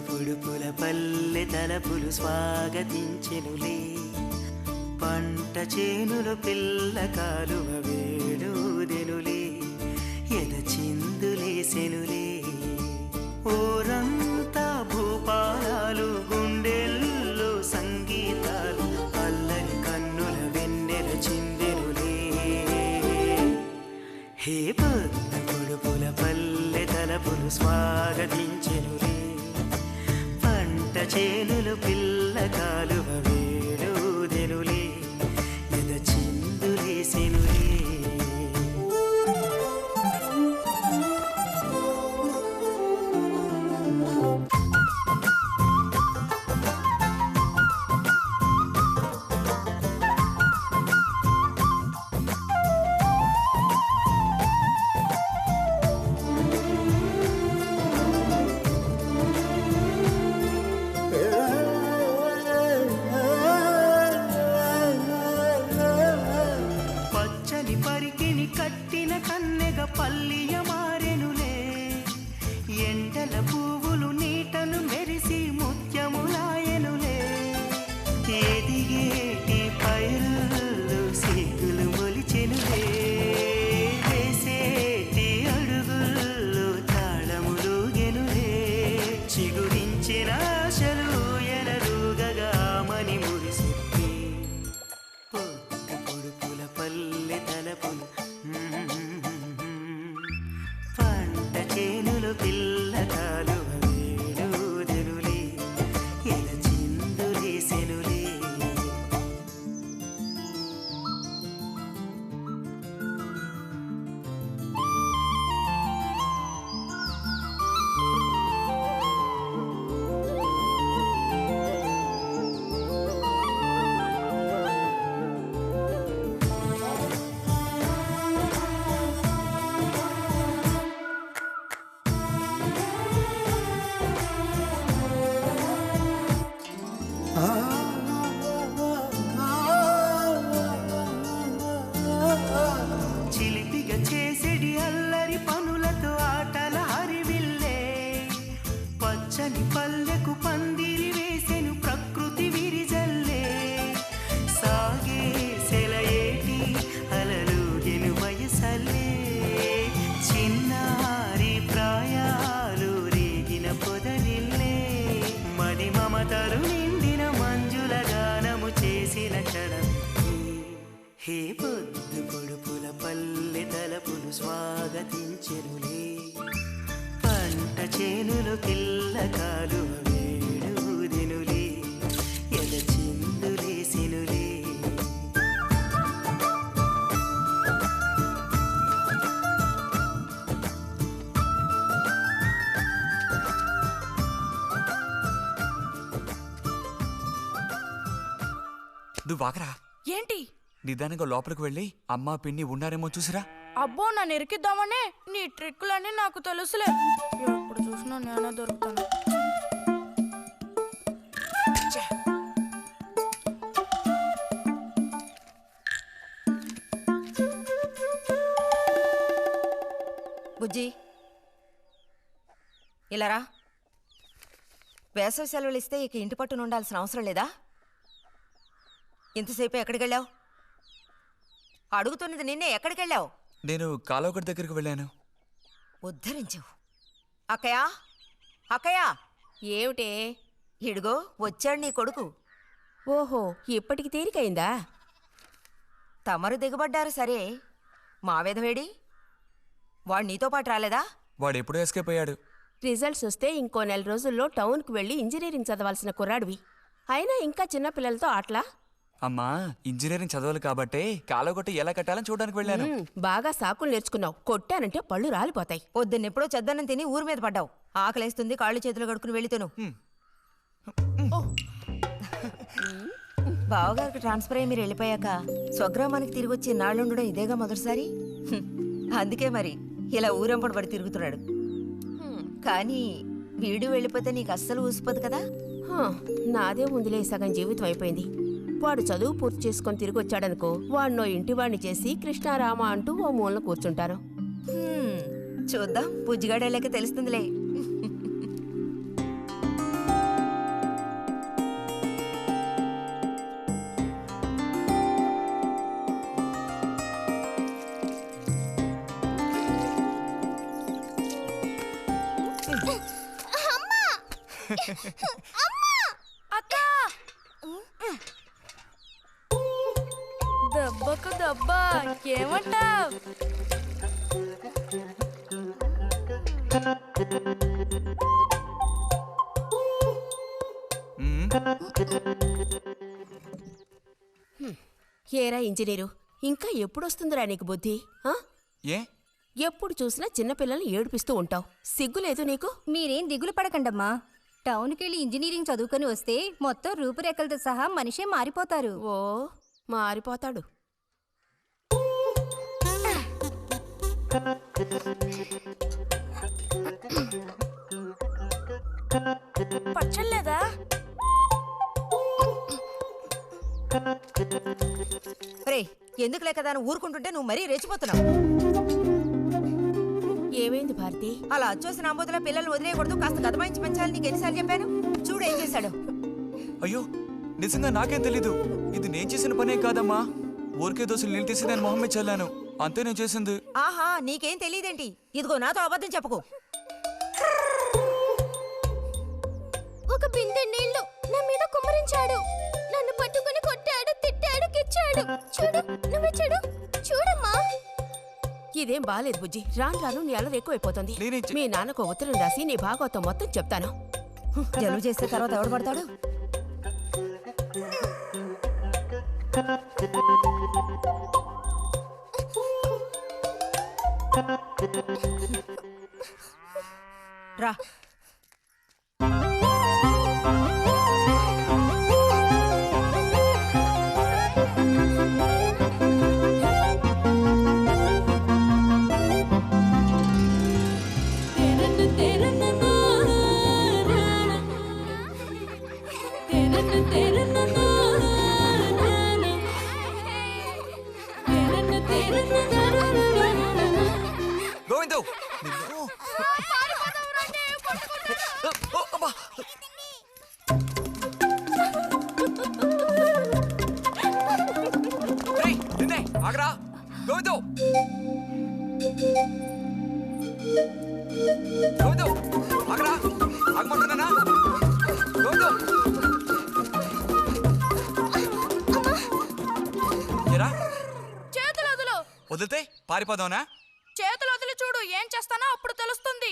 పొడుపుల పల్లె తలపులు స్వాగతించెనులే, పంట చేనులు పిల్ల కాలువ వేడుదెనులే, ఎద చిందులేసెనులే. ఊరంతా భూపాలాలు, గుండెల్లో సంగీతాలు, అల్లరి కన్నుల వెన్నెల చిందెనులే. హే పొడుపుల పల్లె తలపులు స్వాగతించెనులే, పంట చేనులు పిల్ల కాలువ వేడుదెనులే, ఎద చిందులేసెనులే. పరికిని కట్టిన కన్నెగ పల్లియ మారెనులే, ఎండల పువ్వులు నీటను మెరిసి ముత్యములాయనులే. ఎదిగేటి పైరుల్లో సిగ్గులు మొలిచెనులే, వేసేటి అడుగుల్లో తాళములుగెనులే. చిగురించిన ఆశలు ఎనరుగగా మని మురిసిప్పి, పొడుపుల పల్లె తలపులు పంట చేనులు పిల్ల కాలువ వేడుదెనులే, ఎద చిందులేసెనులే. చిలిపిగా చేసేడి అల్లరి పనులతో ఆటల హరివిల్లే, పచ్చని పల్లెకు పందిరి వేసెను ప్రకృతి విరిజల్లే. సాగే సెలయేటి అలలుగెను వయసల్లే, చిన్నారి ప్రాయాలు రేగిన పొదరిల్లే. మది మమతలు నిండిన మంజుల గానము చేసిన క్షణం. హే పొడుపుల పల్లె తలపులు స్వాగతించెనులే, పంట చేనులు పిల్ల కాలువ వేడుదెనులే, ఎద చిందులేసెనులే. నువ్వు వాకరా. ఏంటి? నిదానంగా లోపలికి వెళ్ళి అమ్మా పిన్ని ఉన్నారేమో చూసిరా. అబ్బో, నన్ను ఇరికిద్దామనే నీ ట్రిక్కులన్నీ నాకు తెలుసులే. ఎప్పుడు చూసినా నేనే దొరుకుతాను. బుజ్జి ఇలారా. వేసవి సెలవులు ఇస్తే ఇక ఇంటి పట్టున ఉండాల్సిన అవసరం లేదా? ఇంతసేపు ఎక్కడికి వెళ్ళావు? అడుగుతున్నది నిన్నే, ఎక్కడికి వెళ్ళావు? నేను కాలువగడ్డ దగ్గరికి వెళ్ళాను. ఉద్ధరించావు. అక్కయ్యా, అక్కయ్యా. ఏమిటే? ఇడుగో వచ్చాడు నీ కొడుకు. ఓహో, ఇప్పటికి తీరికైందా? తమరు దిగబడ్డారు సరే, మా విధవేడి వాడు నీతో పాటు రాలేదా? వాడెప్పుడూ ఎస్కేప్ అయ్యాడు. రిజల్ట్స్ వస్తే ఇంకో 4 రోజుల్లో టౌన్కి వెళ్ళి ఇంజనీరింగ్ చదవాల్సిన కుర్రాడివి. అయినా ఇంకా చిన్నపిల్లలతో ఆటలా? అమ్మా ఇంజనీరింగ్ చదవాలి కాబట్టే కాలగొట్టి ఎలా కట్టాలని చూడడానికి వెళ్ళాను. బాగా సాకులు నేర్చుకున్నావు. కొట్టానంటే పళ్ళు రాలిపోతాయి. పొద్దున్నెప్పుడో చెద్దన్నం తిని ఊరి మీద పడ్డావు. ఆకలేస్తుంది, కాళ్ళు చేతులు కడుక్కుని వెళితేను. బావగారికి ట్రాన్స్ఫర్ అయ్యి మీరు వెళ్ళిపోయాక స్వగ్రామానికి తిరిగి వచ్చి నాళ్ళుండడం ఇదేగా మొదటిసారి. అందుకే మరి ఇలా ఊరంపడి పడి తిరుగుతున్నాడు. కానీ వీడు వెళ్ళిపోతే నీకు అస్సలు ఊసిపోదు కదా. నాదే ముందులే సగం జీవితం అయిపోయింది. వాడు చదువు పూర్తి చేసుకొని తిరిగి వచ్చాడనుకో, వాడినో ఇంటి వాడిని చేసి కృష్ణారామ అంటూ ఓ మూలన కూర్చుంటాను. చూద్దాం, బుజ్జిగాడేళ్ళకి తెలుస్తుందిలే. దెబ్బకు దెబ్బ ఏమంటావ్? ఏరా ఇంజనీరు, ఇంకా ఎప్పుడొస్తుందిరా నీకు బుద్ధి? ఏ ఎప్పుడు చూసినా చిన్నపిల్లల్ని ఏడిపిస్తూ ఉంటావు. సిగ్గులేదు నీకు? మీరేం దిగులు పడకండమ్మా. టౌన్కెళ్ళి ఇంజనీరింగ్ చదువుకొని వస్తే మొత్తం రూపురేఖలతో సహా మనిషే మారిపోతారు. ఓ మారిపోతాడు. పచ్చలేదా? రే, ఎందుకు లేక దాన్ని ఊరుకుంటుంటే నువ్వు మరీ రెచ్చిపోతున్నావు. ఏమైంది భారతి? అలా అచ్చోసిన అంబోతుల పిల్లల్ని వదిలేయకూడదు, కాస్త గదమాయించి పెంచాలని నీకు ఎన్నిసార్లు చెప్పాను. చూడు ఏం చేశాడు. అయ్యో నిజంగా నాకేం తెలీదు. ఇది నేను చేసిన పనేం కాదమ్మా. ఊరికే దోశలు నీళ్ళు తీసి నేను మొహం మీద చల్లాను, అంతే నేను చేసింది. ఆహా, నీకేం తెలియదేంటి? ఇదిగో నాతో అబద్ధం చెప్పుకో. ఒక బిందె నీళ్లు నా మీద కుమ్మరించాడు. నన్ను పట్టుకుని కొట్టాడు, తిట్టాడు, కిచ్చాడు. చూడు, నువ్వే చూడు, చూడమ్మా. ఇదేం బాలేదు బుజ్జి. రాను రాను నీ అల్లరి ఎక్కువైపోతుంది. నేనేం మీ నాన్నకు ఉత్తరం రాసి నీ భాగవతం మొత్తం చెప్తాను. జలుబు చేస్తే తర్వాత ఎవడు పడతాడు? రా. గోవిందు నిన్నే ఆగరా. గోవిందు గోవిందు ఆగరా, ఆగమంటున్నానా? గోవిందు ఎరా చేతులు వదులు. వదిలితే పారిపోదావునా? చేతులు వదిలి చూడు, ఏం చేస్తానో అప్పుడు తెలుస్తుంది.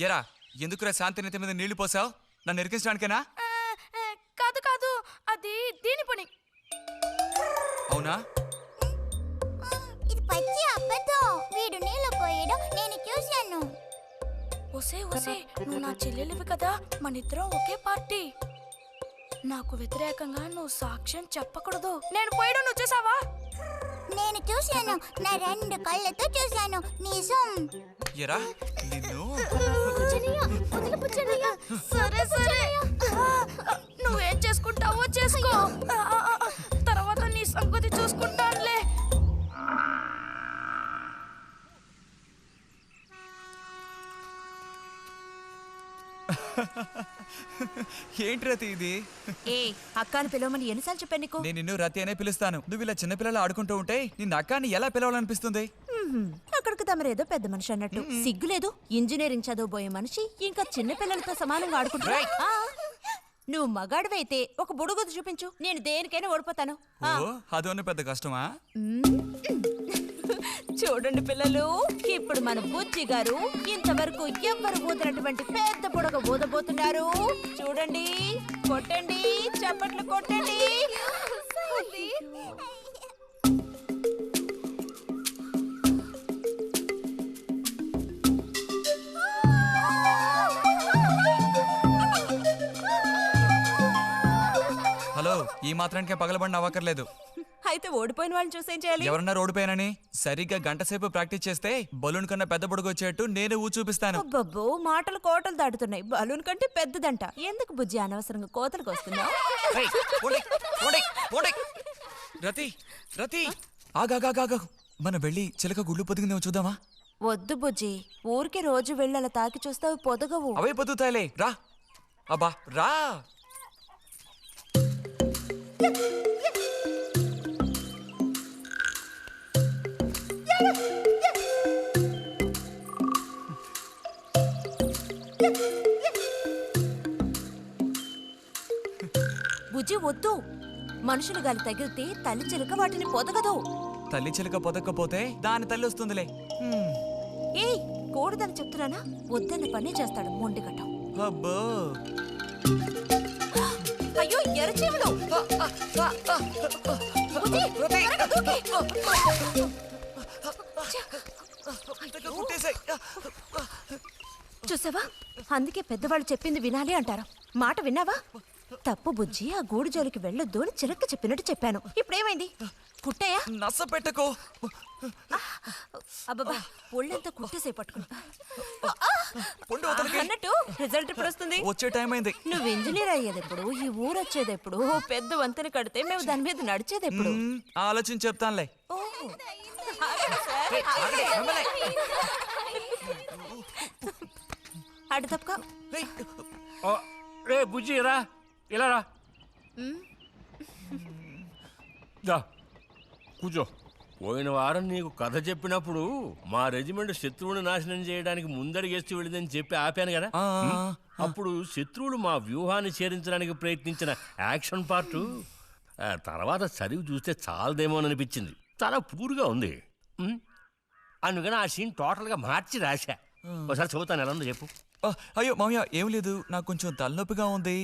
ఎరా ఎందుకురా శాంతినేత మీద నీళ్లు పోసావు? నన్ను ఇరికించడానికేనా? కాదు కాదు, అది దీని పని. అవునా? ఇది పచ్చి అబద్ధం. వీడు నీళ్లు పోయడం నేను చూశాను. ఒసే ఒసే, నువ్వు నా చెల్లెలివి కదా, మనిద్దరం ఒకే పార్టీ. నాకు వ్యతిరేకంగా నువ్వు సాక్ష్యం చెప్పకూడదు. నేను పోయడం నువ్వు చూసావా? నేను చూశాను, నా 2 కళ్ళతో చూశాను. నిజం. ఎరా నిన్ను సరే సరే, నువ్వేం చేసుకుంటావో చేసుకో. తర్వాత నీ సంగతి చూసుకుంటానులే. ఏంటి రతి ఇది? ఏ అక్కాని పిలవమని ఎన్నిసార్లు చెప్పాను నీకు? నేను నిన్ను రతి అనే పిలుస్తాను. నువ్వు ఇలా చిన్నపిల్లలు ఆడుకుంటూ ఉంటే నిన్న అక్కాని ఎలా పిలవాలనిపిస్తుంది? అక్కడికి తమరేదో పెద్ద మనిషి అన్నట్టు. సిగ్గులేదు? ఇంజనీరింగ్ చదవబోయే మనిషి ఇంకా చిన్న పిల్లలతో సమానంగా ఆడుకుంటున్నా. నువ్వు మగాడివైతే ఒక బుడుగుదు చూపించు, నేను దేనికైనా ఓడిపోతాను. ఓ అదోని పెద్ద కష్టమా? చూడండి పిల్లలు, ఇప్పుడు మన బుజ్జి గారు ఇంతవరకు ఎవ్వరు ఊదినటువంటి పెద్ద బుడగ ఊదబోతున్నారు. చూడండి, కొట్టండి, చప్పట్లు కొట్టండి. హలో, ఈ మాత్రానికే పగలబడిన అవ్వక్కర్లేదు. అయితే ఓడిపోయిన వాళ్ళని చూసేం చేయాలి? ఎవరన్నా ఓడిపోయానని సరిగ్గా గంట సేపు ప్రాక్టీస్ చేస్తే బలూన్ కన్నా పెద్ద పొడుగు వచ్చేట్టు నేనే ఊ చూపిస్తాను. అబ్బబ్బో, మాటలు కోటలు దాటుతున్నాయి. బలూన్ కంటే పెద్దదంట. ఎందుకు బుజ్జి అనవసరంగా కోతలకు వస్తున్నావు? ఏయ్, పోండి, పోండి, పోండి. రతి, రతి, ఆగాగాగా. మనం వెళ్ళి చిలక గుళ్ళు పొదిగిందేమో చూద్దామా? వద్దు బుజ్జి, ఊరికి రోజు వెళ్ళి అలా తాకి చూస్తావు, పొదగవు. అవే పొద్దుతాయిలే. రా, అబ్బా రా. బుజ్జి వద్దు, మనుషులు గాలి తగిలితే తల్లి చిలుక వాటిని పొదగదు. తల్లి చిలక పొదక్కపోతే దాని తల్లి వస్తుందిలే. ఏయ్, కూడదని చెప్తున్నానా? వద్దన్న పని చేస్తాడు మొండిగట్టం. అబ్బో, అయ్యో ఎర్రచీమలు! బుజ్జి, త్వరగా దూకి. చూసావా, అందుకే పెద్దవాళ్ళు చెప్పింది వినాలి అంటారు. మాట విన్నావా? తప్పు బుజ్జి, ఆ గూడు జోలికి వెళ్ళొద్దు అని చిలక చెప్పినట్టు చెప్పాను. ఇప్పుడేమైంది? కుట్టాయా? నస పెట్టకో. అబ్బబ్బా, ఒళ్ళంతా కుట్టేసే పట్టుకున్నా. పొండి వదలకి. అన్నట్టు రిజల్ట్ ఇప్పుడు వస్తుంది. వచ్చే టైం అయింది. నువ్వు ఇంజనీర్ అయ్యేది ఎప్పుడు? ఈ ఊరు వచ్చేది ఎప్పుడు? ఓ పెద్ద వంతెన కడితే మేము దాని మీద నడిచేది ఎప్పుడు? ఆలోచించి చెప్తానులే. అటు తప్పక. రే బుజ్జి రా, ఇలా రా. దా కూర్చో. పోయిన వారం నీకు కథ చెప్పినప్పుడు మా రెజిమెంట్ శత్రువుని నాశనం చేయడానికి ముందడిగేస్తూ వెళ్ళిందని చెప్పి ఆపాను కదా. అప్పుడు శత్రువులు మా వ్యూహాన్ని చేరించడానికి ప్రయత్నించిన యాక్షన్ పార్టు తర్వాత చదివి చూస్తే చాలదేమోననిపించింది. చాలా పూర్గా ఉంది. అందుకని ఆ సీన్ టోటల్గా మార్చి రాశా. ఒకసారి చదువుతాను, ఎలా ఉందో చెప్పు. అయ్యో మామయ్య, ఏం లేదు, నాకు కొంచెం తలనొప్పిగా ఉంది.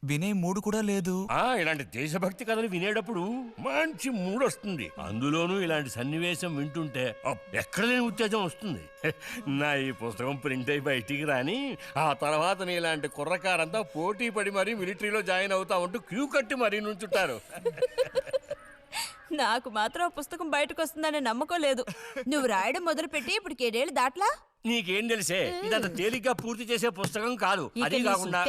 వినే మూడు కూడా లేదు. ఇలాంటి దేశభక్తి కథలు వినేటప్పుడు మంచి మూడ్ వస్తుంది. అందులోనూ ఇలాంటి సన్నివేశం వింటుంటే ఎక్కడ లేని ఉత్తేజం వస్తుంది. నా ఈ పుస్తకం ప్రింట్ అయి బయటికి రాని ఆ తర్వాత నీ ఇలాంటి కుర్రకారంతా పోటీ పడి మరీ మిలిటరీలో జాయిన్ అవుతా ఉంటూ క్యూ కట్టి మరీ నుంచుంటారు. నాకు మాత్రం ఆ పుస్తకం బయటకు వస్తుందనే నమ్మకం లేదు. నువ్వు రాయడం మొదలుపెట్టి ఇప్పుడు 7 దాట్లా. నీకేం తెలిసే, ఇదంత తేలిగ్గా పూర్తి చేసే పుస్తకం కాదు. అది కాకుండా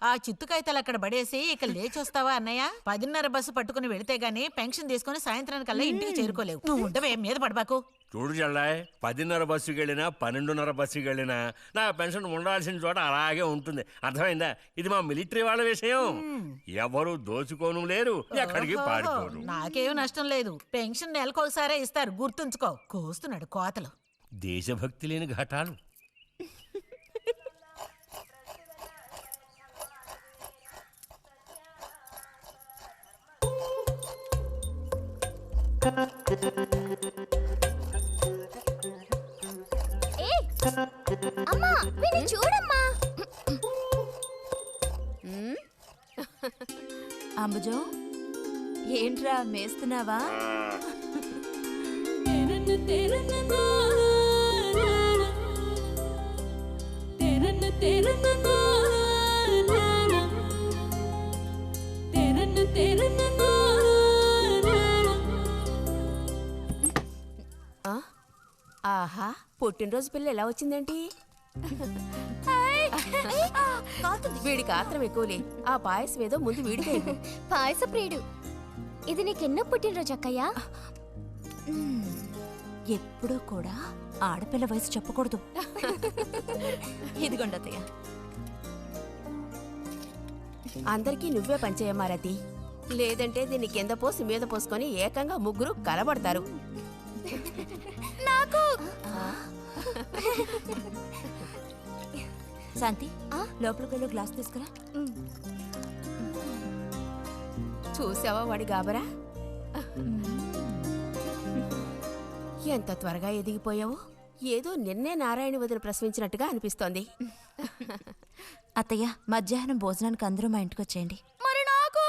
ఆ చిత్తుకాయతలు అక్కడ పడేసి ఇక లేచొస్తావా అన్నయ్య? 10:30 బస్సు పట్టుకుని వెళితే గానీ పెన్షన్ తీసుకుని సాయంత్రానికల్లా ఇంటికి చేరుకోలేవు. నువ్వు ఉండవే, మీద పడబాకు. చూడు జల్లాయ్, 10:30 బస్సుకి వెళ్ళినా 12:30 బస్సుకి వెళ్ళినా నా పెన్షన్ ఉండాల్సిన చోట అలాగే ఉంటుంది. అర్థమైందా? ఇది మా మిలిటరీ వాళ్ళ విషయం. ఎవరు దోచుకోను లేరు, ఎక్కడికి పారిపోరు. నాకేం నష్టం లేదు. పెన్షన్ నెలకొకసారే ఇస్తారు, గుర్తుంచుకో. కోస్తున్నాడు కోతలు. దేశభక్తి లేని ఘటాలు. అమ్మా, వీడిని చూడమ్మా. అంబుజం, ఏంట్రా మేస్తున్నావా? ఆహా, పుట్టినరోజు పిల్ల ఎలా వచ్చిందేంటి? వీడికి ఆత్రం ఎక్కువలే. ఆ పాయసం ఏదో ముందు వీడికే. పాయస ప్రియుడు. ఇది నీకెన్నో పుట్టినరోజు అక్కయ్యా? ఎప్పుడూ కూడా ఆడపిల్ల వయసు చెప్పకూడదు. ఇదిగోండి అత్తయ్య. అందరికీ నువ్వే పంచేయమ్మా రతి. లేదంటే దీన్ని కింద పోసి మీద పోసుకొని ఏకంగా ముగ్గురు కలబడతారు. నాకు శాంతి, లోపలికి వెళ్ళి గ్లాస్ తీసుకురా. చూసావా వాడి గాబరా? ఎంత త్వరగా ఎదిగిపోయావు. ఏదో నిన్నే నారాయణ వదిన ప్రసవించినట్టుగా అనిపిస్తోంది. అత్తయ్య, మధ్యాహ్నం భోజనానికి అందరూ మా ఇంటికి వచ్చేయండి. మరి నాకు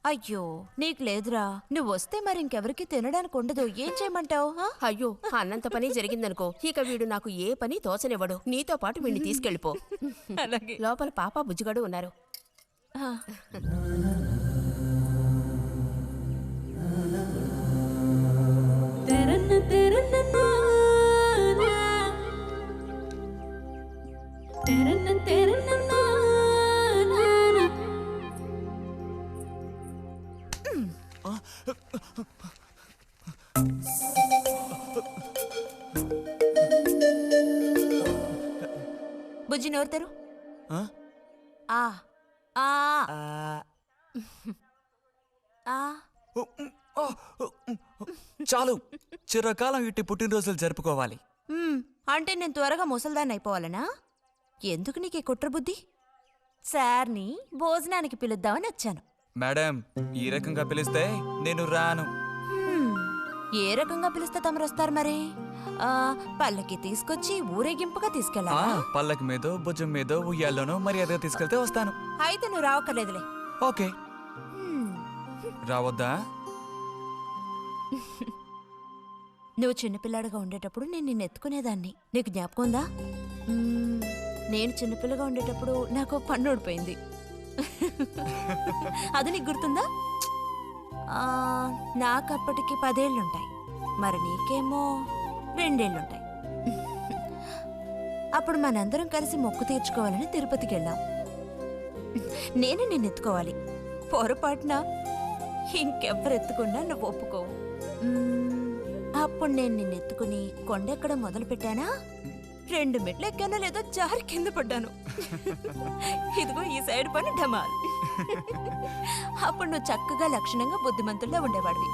అయ్యో నీకు లేదురా, నువ్వు వస్తే మరి ఇంకెవరికి తినడానికి ఉండదు. ఏం చేయమంటావు? అయ్యో అన్నంత పని జరిగిందనుకో, ఇక వీడు నాకు ఏ పని తోచనివ్వడు. నీతో పాటు వీడిని తీసుకెళ్ళిపో. లోపల పాప బుజ్జిగాడు ఉన్నారు. బుజ్జి నోరుతారు. ఆ? ఆ ఆ ఆ చాలు, చిరకాలం ఇట్టి పుట్టినరోజులు జరుపుకోవాలి. అంటే నేను త్వరగా ముసల్దాన్ని అయిపోవాలనా? ఎందుకు నీకు ఈ కుట్ర బుద్ధి? సార్ని భోజనానికి పిలుద్దామని వచ్చాను. మేడం, ఈ రకంగా పిలిస్తే నేను రాను. ఏ రకంగా పిలిస్తే తమరు వస్తారు మరి? పల్లకి తీసుకొచ్చి ఊరేగింపుగా తీసుకెళ్ళా? పల్లకి మీదో భుజం మీదో ఉయ్యాల్లోనో మర్యాదగా తీసుకెళ్తే వస్తాను. అయితే నువ్వు రావక్కర్లేదులే. ఓకే. రావద్దా? నువ్వు చిన్నపిల్లాడిగా ఉండేటప్పుడు నేను నిన్ను ఎత్తుకునేదాన్ని. నీకు జ్ఞాపకం ఉందా? నేను చిన్నపిల్లగా ఉండేటప్పుడు నాకు పన్ను ఊడిపోయింది. అది నీకు గుర్తుందా? నాకప్పటికి 10 ఏళ్ళుంటాయి, మరి నీకేమో 2 ఏళ్ళుంటాయి. అప్పుడు మనందరం కలిసి మొక్కు తీర్చుకోవాలని తిరుపతికి వెళ్ళాం. నేను నిన్ను ఎత్తుకోవాలి. పొరపాటున ఇంకెవ్వరు ఎత్తుకున్నా నువ్వు ఒప్పుకోవు. అప్పుడు నేను నిన్ను ఎత్తుకుని కొండెక్కడం మొదలు పెట్టానా, 2 మెట్లు ఎక్కానో లేదో జారి కింద పడ్డాను. ఇదిగో ఈ సైడ్ పని ఢమాల్. అప్పుడు నువ్వు చక్కగా లక్షణంగా బుద్ధిమంతుల్లో ఉండేవాడివి.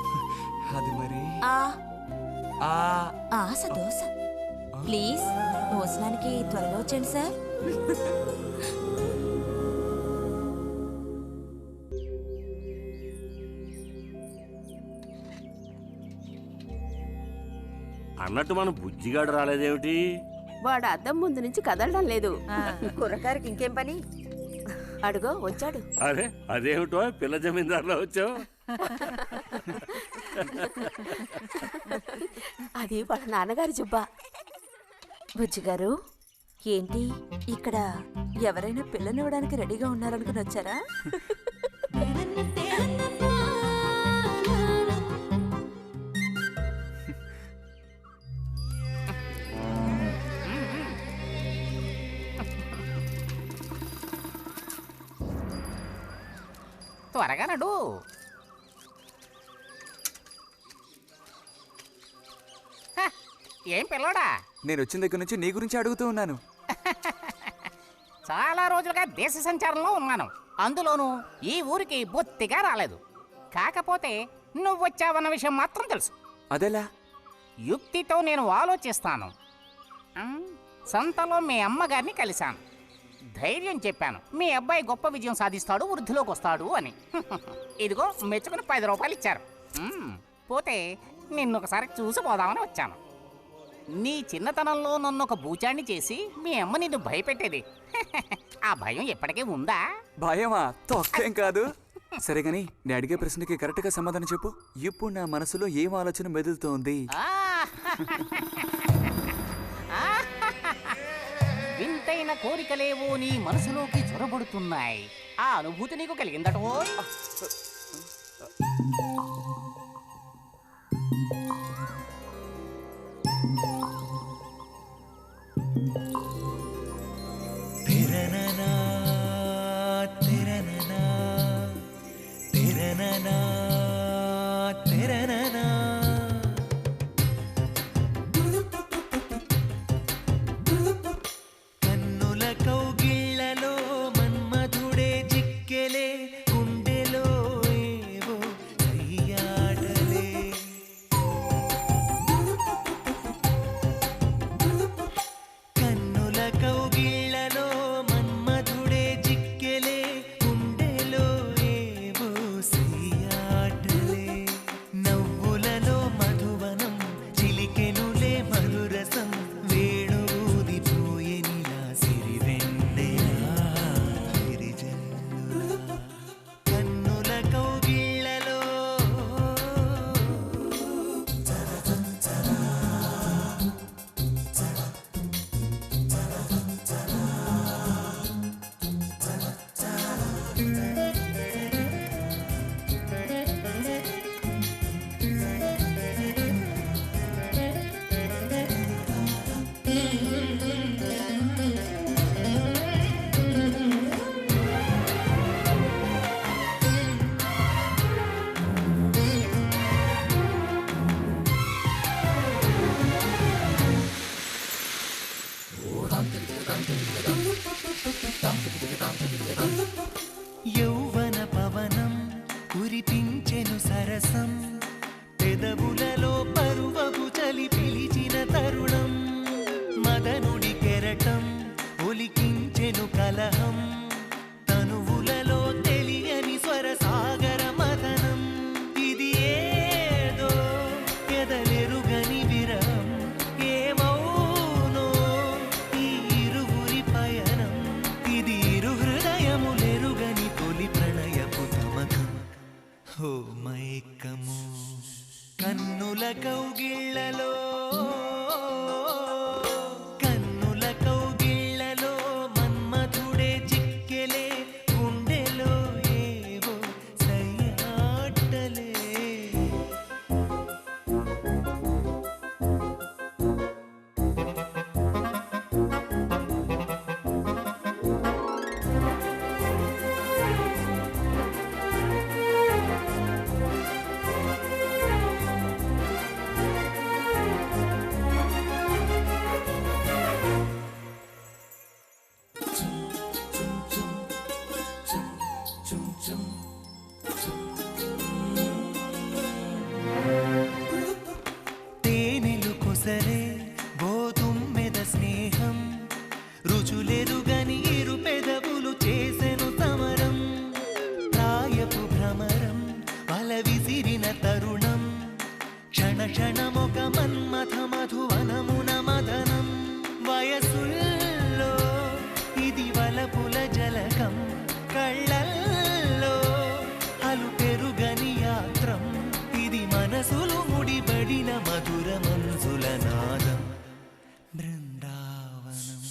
అది మరి ఆశ దోశ. ప్లీజ్ భోజనానికి త్వరగా వచ్చండి సార్. అన్నట్టు మన బుజ్జిగాడు రాలేదేమిటి? వాడు అద్దం ముందు నుంచి కదలడం లేదు. కుర్రకారికి ఇంకేం పని? అడుగో వచ్చాడు. అరే అదేమిటో పిల్ల జమీందారులో వచ్చావు? అది వాళ్ళ నాన్నగారి జుబ్బా. బుజ్జిగారు, ఏంటి ఇక్కడ ఎవరైనా పిల్లనివ్వడానికి రెడీగా ఉన్నారనుకుని వచ్చారా? త్వరగా నడు. ఏం పిల్లోడా, నేను వచ్చిన దగ్గర నుంచి నీ గురించి అడుగుతూ ఉన్నాను. చాలా రోజులుగా దేశ సంచారంలో ఉన్నాను. అందులోనూ ఈ ఊరికి బొత్తిగా రాలేదు. కాకపోతే నువ్వు వచ్చావన్న విషయం మాత్రం తెలుసు. అదెలా? యుక్తితో నేను ఆలోచిస్తాను. సంతలో మీ అమ్మగారిని కలిశాను. ధైర్యం చెప్పాను, మీ అబ్బాయి గొప్ప విజయం సాధిస్తాడు, వృద్ధిలోకి వస్తాడు అని. ఇదిగో మెచ్చుకుని 10 రూపాయలు ఇచ్చారు. పోతే నిన్నొకసారి చూసిపోదామని వచ్చాను. నీ చిన్నతనంలో నన్ను ఒక బూచాన్ని చేసి మీ అమ్మ నిన్ను భయపెట్టేది. ఆ భయం ఎప్పటికీ ఉందా? భయమా? తొక్కేం కాదు. సరే గాని నేను అడిగే ప్రశ్నకి కరెక్ట్గా సమాధానం చెప్పు. ఇప్పుడు నా మనసులో ఏం ఆలోచన మెదులుతోంది? వింతైన కోరికలేవో నీ మనసులోకి చొరబడుతున్నాయి. ఆ అనుభూతి నీకు కలిగిందటో? కన్నుల కౌగిళ్లలో మన్మధుడే జిక్కెలే, గుండెలో ఏవో సయ్యాటలే. పెదవులలో పరువపు చలి పిలిచిన తరుణం మదనుడి కెరటం ఒలికించెను కలహం తనువులలో తెలియని స్వర సాగర మదనం ఇది ఏదో ఎదలెరుగని విరహం ఏమౌనో ఈ ఇరువురి పయనం ఇది ఇరు హృదయములెరుగని తొలి ప్రణయపు తమకం ఓ మైకము కన్నుల కౌగిళ్ళలో కన్నుల కౌగిళ్ళలో మన్మధుడే చిక్కెలే గుండెలో ఏవో సయ్యాటలే తేనెలు కొసరే గోతుమ్మెద స్నేహం రుచులెరుగని ఇరు పెదవులు చేసెను సమరం ప్రాయపు భ్రమరం వల విసిరిన తరుణం క్షణ క్షణమొక మన్మథ మధువనమున మదనం వయసుల్లో ఇది వలపుల జలకం కళ్ళల్లో అలు పెరుగని యాత్రం ఇది మనసులు ముడిబడిన మధుర మంజుల నాదం బృందావనం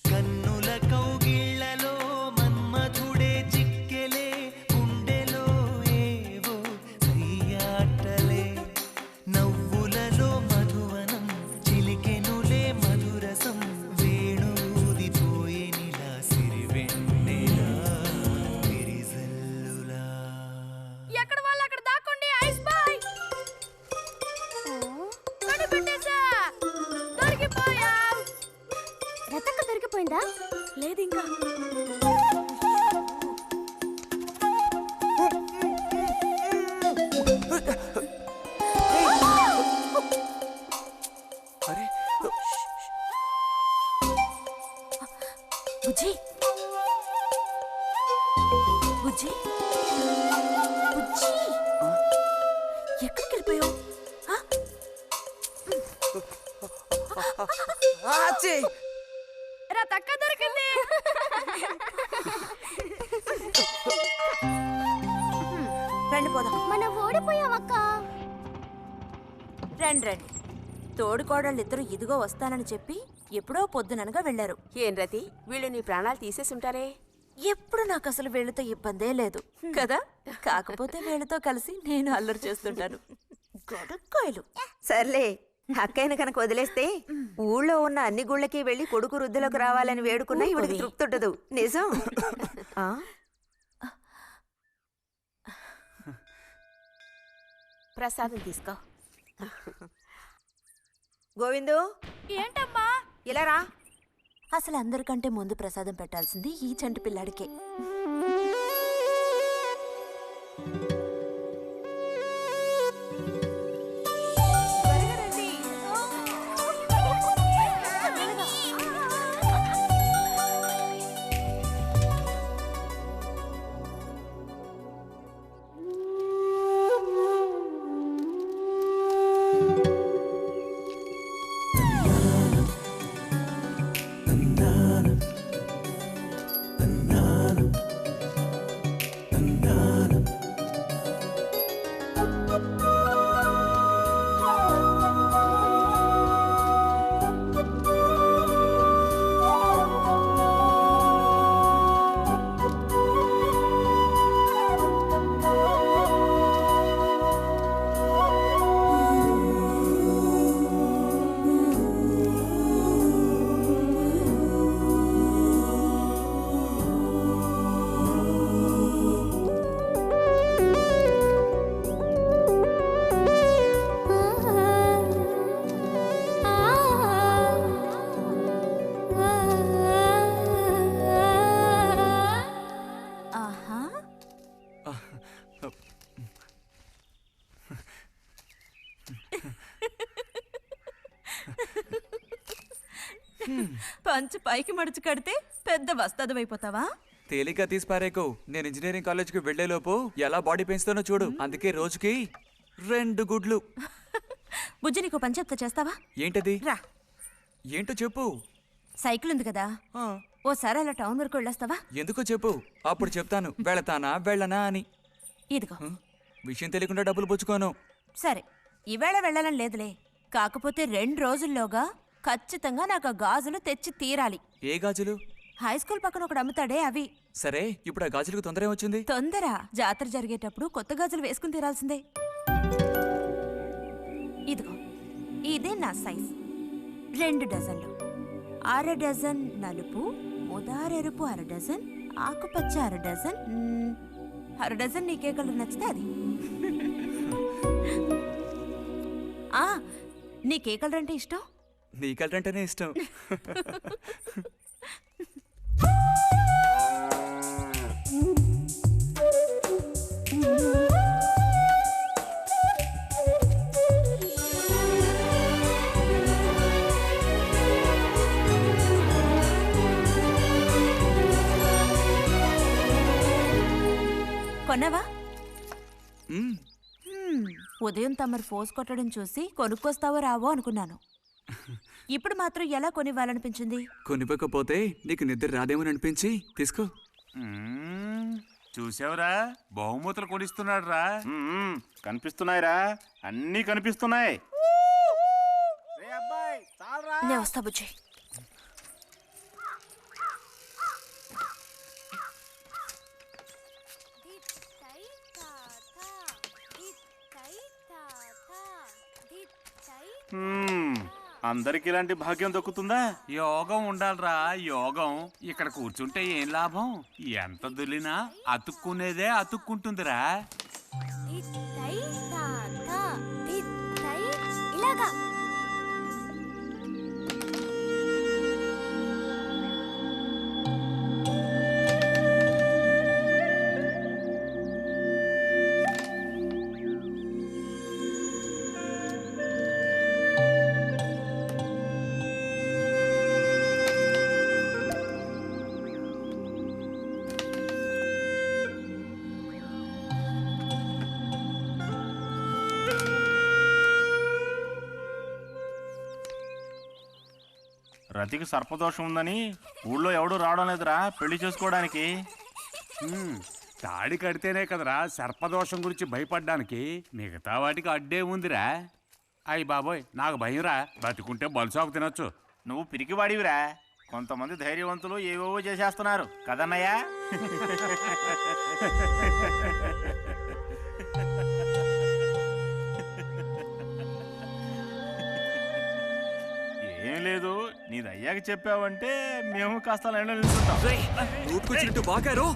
కన్నుల కౌగిళ్ళలో మన్మధుడే చిక్కెలే గుండెలో ఏవో సయ్యాటలే నవ్వులలో మధువనం చిలికెనులే మధురసం వేణూదిపోయేనిలా సిరివెన్నెలా విరిజల్లులా ఎక్కడ వాళ్ళు అక్కడ దాక్కోండి ఐస్ బాయ్ కనిపెట్టేశా దొరికిపోయా రతక్క దొరికిపోయిందా? లేదు ఇంకా అరే బుజ్జి బుజ్జి బుజ్జి ఎక్కడికి వెళ్ళిపోయావు రా తక్క దొరికింది రండి పోదాం. మనం ఓడిపోయామక్క. రండి రండి. తోడుకోడళ్ళు ఇద్దరు ఇదిగో వస్తానని చెప్పి ఎప్పుడో పొద్దుననగా వెళ్లారు. ఏం రతి, వీళ్ళు నీ ప్రాణాలు తీసేసుంటారే. ఎప్పుడు నాకు అసలు వీళ్ళతో ఇబ్బందే లేదు కదా. కాకపోతే వీళ్ళతో కలిసి నేను అల్లరి చేస్తుంటాను. గొడక్కాయలు. సర్లే, అక్కయ్యను కనుక వదిలేస్తే ఊళ్ళో ఉన్న అన్ని గుళ్ళకి వెళ్ళి కొడుకు వృద్ధిలోకి రావాలని వేడుకున్నా ఇవిడికి తృప్తి ఉండదు. నిజం. ఆ? ప్రసాదం తీసుకో. గోవిందు, ఏంటమ్మా ఇలా రా. అసలు అందరికంటే ముందు ప్రసాదం పెట్టాల్సింది ఈ చంటి పిల్లాడికే. పంచు పైకి మడిచి కడితే పెద్ద వస్తాదవైపోతావా? తేలిక తీసి పారేకు. నేను ఇంజనీరింగ్ కాలేజ్కి వెళ్లేలోపు ఎలా బాడీ పెంచుతానో చూడు. అందుకే రోజుకి 2 గుడ్లు. బుజ్జి నీకు పని చెప్తా చేస్తావా? ఏంటది? రా. ఏంటో చెప్పు. సైకిల్ ఉంది కదా, ఓసారి అలా టౌన్ వరకు వెళ్ళొస్తావా? ఎందుకో చెప్పు, అప్పుడు చెప్తాను వెళతానా వెళ్ళనా అని. ఇదిగో. విషయం తెలియకుండా డబ్బులు పుచ్చుకోను. సరే, ఈవేళ వెళ్ళాలని లేదులే. కాకపోతే 2 రోజుల్లోగా ఖచ్చితంగా నాకు ఆ గాజులు తెచ్చి తీరాలి. ఏ గాజులు? హై స్కూల్ పక్కన ఒకడు అమ్ముతాడే అవి. సరే, ఇప్పుడు ఆ గాజులకు తొందర ఏమొచ్చింది? తొందర జాతర జరిగేటప్పుడు కొత్త గాజులు వేసుకుని తీరాల్సిందే. ఇదిగో, ఇదే నా సైజ్. 2 డజన్లు. 1/2 డజన్ నలుపు, ఉదారెరుపు 1/2 డజన్, ఆకుపచ్చ 1/2 డజన్. 1/2 డజన్ నీకే కలర్ నచ్చితే అది. నీకే కలర్ అంటే ఇష్టం? నీ కలర్ అంటేనే ఇష్టం. కొన్నావా? ఉదయం తమరు ఫోర్స్ కొట్టడం చూసి కొనుక్కొస్తావో రావో అనుకున్నాను. ఇప్పుడు మాత్రం ఎలా కొనివ్వాలనిపించింది? కొనివ్వకపోతే నీకు నిద్ర రాదేమని అనిపించి తీసుకో. చూసావురా, బహుమతులు కొనిస్తున్నాడు రా. కనిపిస్తున్నాయిరా, అన్నీ కనిపిస్తున్నాయి. నే వస్తా బుజ్జి. అందరికి ఇలాంటి భాగ్యం దక్కుతుందా? యోగం ఉండాలిరా, యోగం. ఇక్కడ కూర్చుంటే ఏం లాభం? ఎంత దులినా అతుక్కునేదే అతుక్కుంటుందిరా. రతికి సర్పదోషం ఉందని ఊళ్ళో ఎవడూ రావడం లేదురా పెళ్లి చేసుకోవడానికి. తాడి కడితేనే కదరా సర్పదోషం గురించి భయపడ్డానికి. మిగతా వాటికి అడ్డే ఉందిరా. అయ్యి బాబోయ్, నాకు భయంరా. బతికుంటే బలుసాకు తినొచ్చు. నువ్వు పిరికివాడివిరా. కొంతమంది ధైర్యవంతులు ఏవేవో చేసేస్తున్నారు కదన్నయ్యా. ఏం లేదు, నీది అయ్యాక చెప్పావంటే మేము కాస్త లైన్లో నిలుచుంటాం. నోటుకొచ్చినట్టు బాగారు.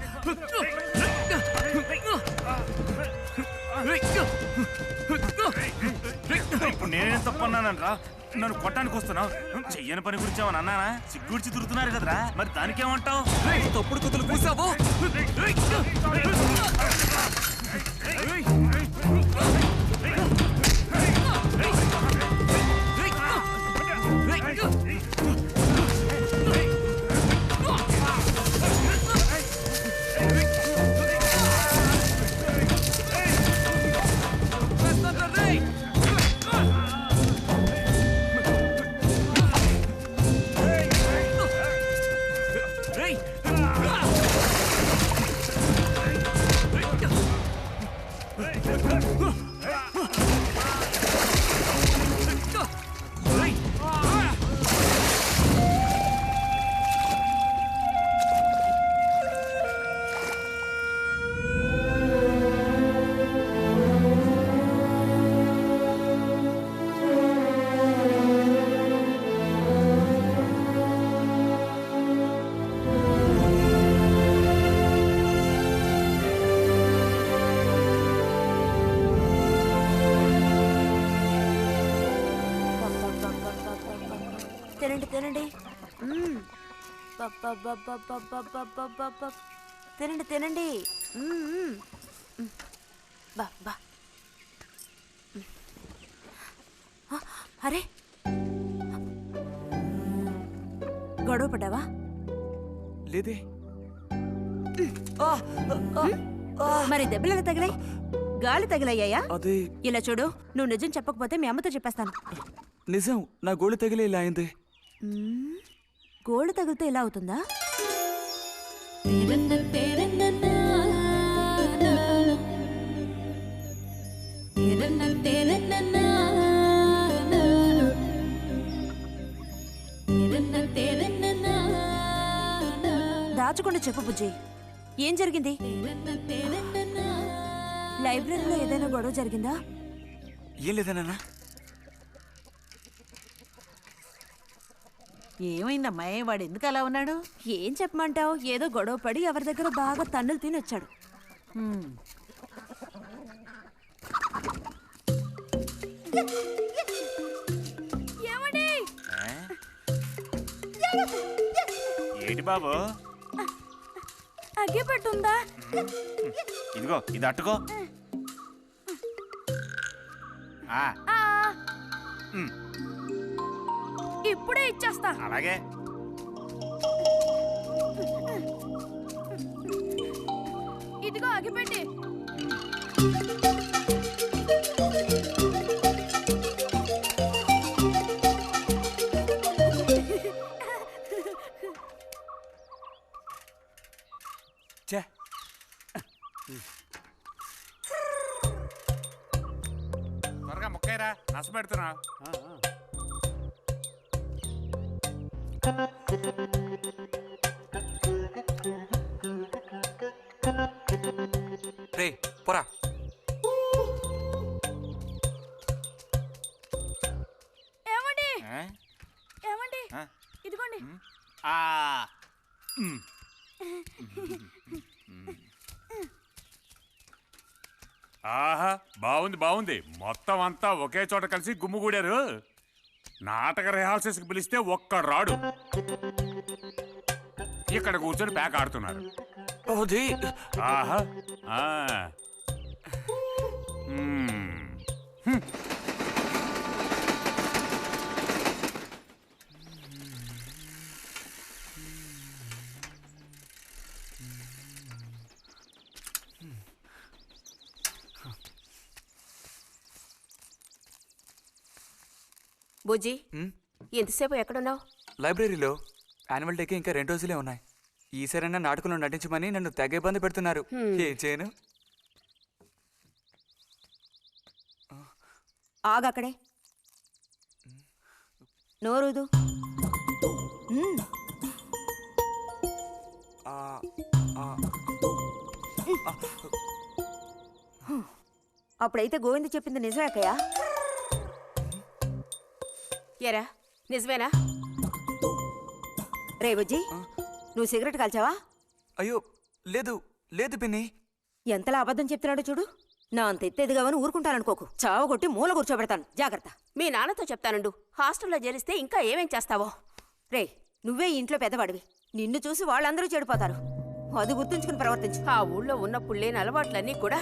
ఇప్పుడు నేనేం తప్పన్నానరా? నన్ను కొట్టడానికి వస్తున్నావు. చెయ్యని పని గురించి ఏమన్నా అన్నానా? సిగ్గుడిచి తిరుగుతున్నారు కదరా, మరి దానికేమంటావు? తప్పుడు కుతులు కూసావు. తినండి తినండి. తినండి తినండి. బా బా. గొడవ పడ్డావా? లేదే. మరి దెబ్బలు ఎలా తగిలాయి? గాలి తగిలయ్యాయా? అదే. ఇలా చూడు, నువ్వు నిజం చెప్పకపోతే మీ అమ్మతో చెప్పేస్తాను. నిజం, నా గోళ్ళు తగిలే ఇలా అయింది. గోళ్ళు తగిలితే ఇలా అవుతుందా? దాచకుండా చెప్పు బుజ్జి, ఏం జరిగింది? లైబ్రరీలో ఏదైనా గొడవ జరిగిందా? ఏం లేదన్నా. ఏమైందమ్మాయి, వాడు ఎందుకు అలా ఉన్నాడు? ఏం చెప్పమంటావు, ఏదో గొడవ పడి ఎవరి దగ్గర బాగా తన్నులు తిని వచ్చాడు. ఏంటి బాబు? అగ్గి పెట్టుందా? ఇదిగో ఇది అట్టుకో. ఇప్పుడే ఇచ్చేస్తా. అలాగే. ఇదిగో అగ్గిపెట్టి. త్వరగా ముక్కైరా, నస పెడుతున్నా. రే పోరా. ఏమండి ఏమండి, ఇదిగోండి. ఆహా, బాగుంది బాగుంది. మొత్తం అంతా ఒకే చోట కలిసి గుమ్ముగూడారు. నాటక రిహార్సల్స్కి పిలిస్తే ఒక్కడు రాడు. ఇక్కడ కూర్చొని ప్యాక్ ఆడుతున్నారు. ఆహా. బుజ్జి, ఎంతసేపు ఎక్కడున్నావు? లైబ్రరీలో. యాన్యువల్ డేకి ఇంకా 2 రోజులే ఉన్నాయి. ఈసారైనా నాటకంలో నటించమని నన్ను తెగ ఇబ్బంది పెడుతున్నారు. ఏం చేయను? ఆగక్కడే, నోరుదు. అప్పుడైతే గోవింద చెప్పింది నిజమే అక్కయ్యా? ఎరా నిజమేనా? రే బుజ్జి, నువ్వు సిగరెట్ కాల్చావా? అయ్యో లేదు లేదు పిన్ని. ఎంతలా అబద్ధం చెప్తున్నాడో చూడు. నా అంత ఎత్తేదిగావని ఊరుకుంటాననుకోకు. చావగొట్టి మూల కూర్చోబెడతాను, జాగ్రత్త. మీ నాన్నతో చెప్తానుండు. హాస్టల్లో చేరిస్తే ఇంకా ఏమేం చేస్తావో. రే, నువ్వే ఇంట్లో పెద్దవాడివి. నిన్ను చూసి వాళ్ళందరూ చెడిపోతారు. అది గుర్తుంచుకుని ప్రవర్తించు. ఆ ఊళ్ళో ఉన్నప్పుడు లేని అలవాట్లన్నీ కూడా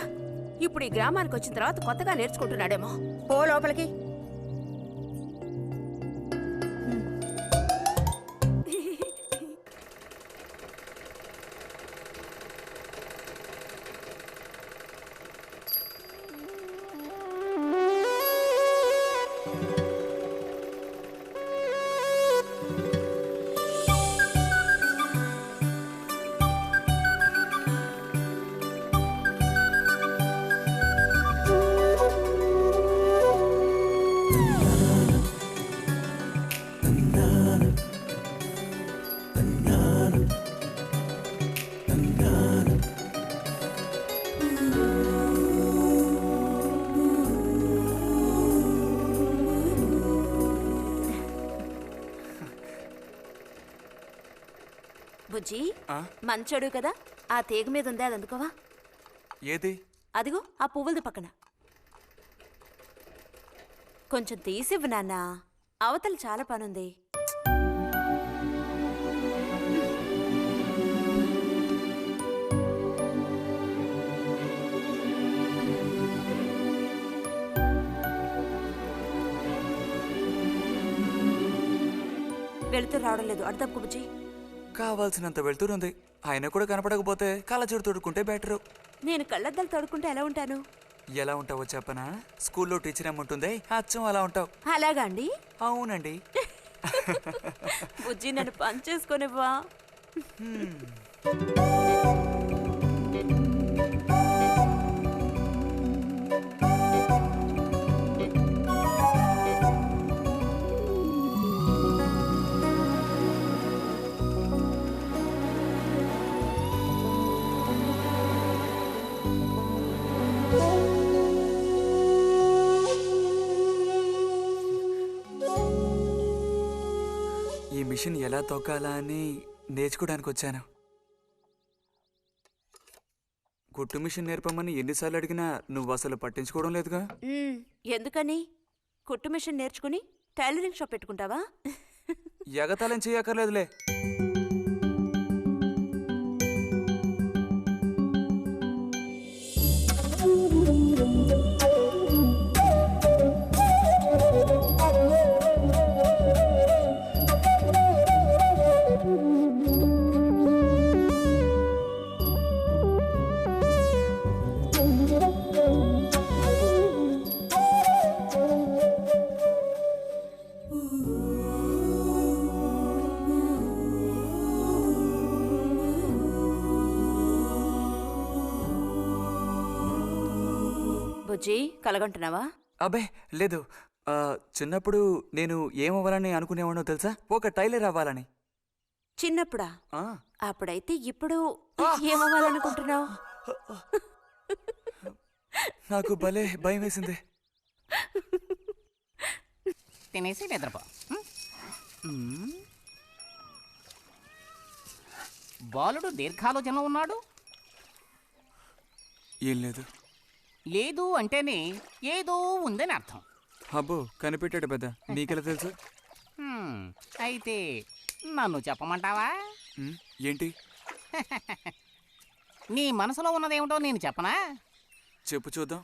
ఇప్పుడు ఈ గ్రామానికి వచ్చిన తర్వాత కొత్తగా నేర్చుకుంటున్నాడేమో. పో లోపలికి. బుజ్జి, మంచోడు కదా, ఆ తీగ మీద ఉంది, అది అందుకోవా? ఏది? అదిగో ఆ పువ్వులది పక్కన. కొంచెం తీసివ్వు నాన్న, అవతల చాలా పనుంది. వెళ్తూ రావడం లేదు అర్థం బుజ్జి. కావాల్సినంత వెళ్తురుంది, ఆయన కూడా కనపడకపోతే కళ్ళజోడు తొడుక్కుంటే బెటరు. నేను కళ్ళద్దాలు తోడుకుంటే ఎలా ఉంటాను? ఎలా ఉంటావో చెప్పనా? స్కూల్లో టీచర్ ఏముంటుంది, అచ్చం అలా ఉంటావు. అలాగా అండి? అవునండి. బుజ్జి నన్ను పని చేసుకునివ్వా. ఈ మిషన్ ఎలా తొక్కాలా అని నేర్చుకోవడానికి వచ్చాను. కుట్టు మిషన్ నేర్పమని ఎన్నిసార్లు అడిగినా నువ్వు అసలు పట్టించుకోవడం లేదుగా. ఎందుకని? కుట్టు మిషన్ నేర్చుకుని టైలరింగ్ షాప్ పెట్టుకుంటావా? ఎగతాళం చేయక్కర్లేదులే. బుజ్జి కలగంటున్నావా? అబ్బే లేదు. చిన్నప్పుడు నేను ఏమవ్వాలని అనుకునేవాడో తెలుసా? ఒక టైలర్ అవ్వాలని. చిన్నప్పుడా? అప్పుడైతే ఇప్పుడు ఏమవ్వాలనుకుంటున్నావు? నాకు భలే భయం వేసింది. తినేసి నిద్రపో. బాలుడు దీర్ఘాలోచనలో ఉన్నాడు. ఏం లేదు. లేదు అంటేనే ఏదో ఉందని అర్థం. అబ్బో కనిపెట్టాడు పెద్ద. నీకెలా తెలుసు? అయితే నన్ను చెప్పమంటావా? ఏంటి? నీ మనసులో ఉన్నదేమిటో నేను చెప్పనా? చెప్పు చూద్దాం.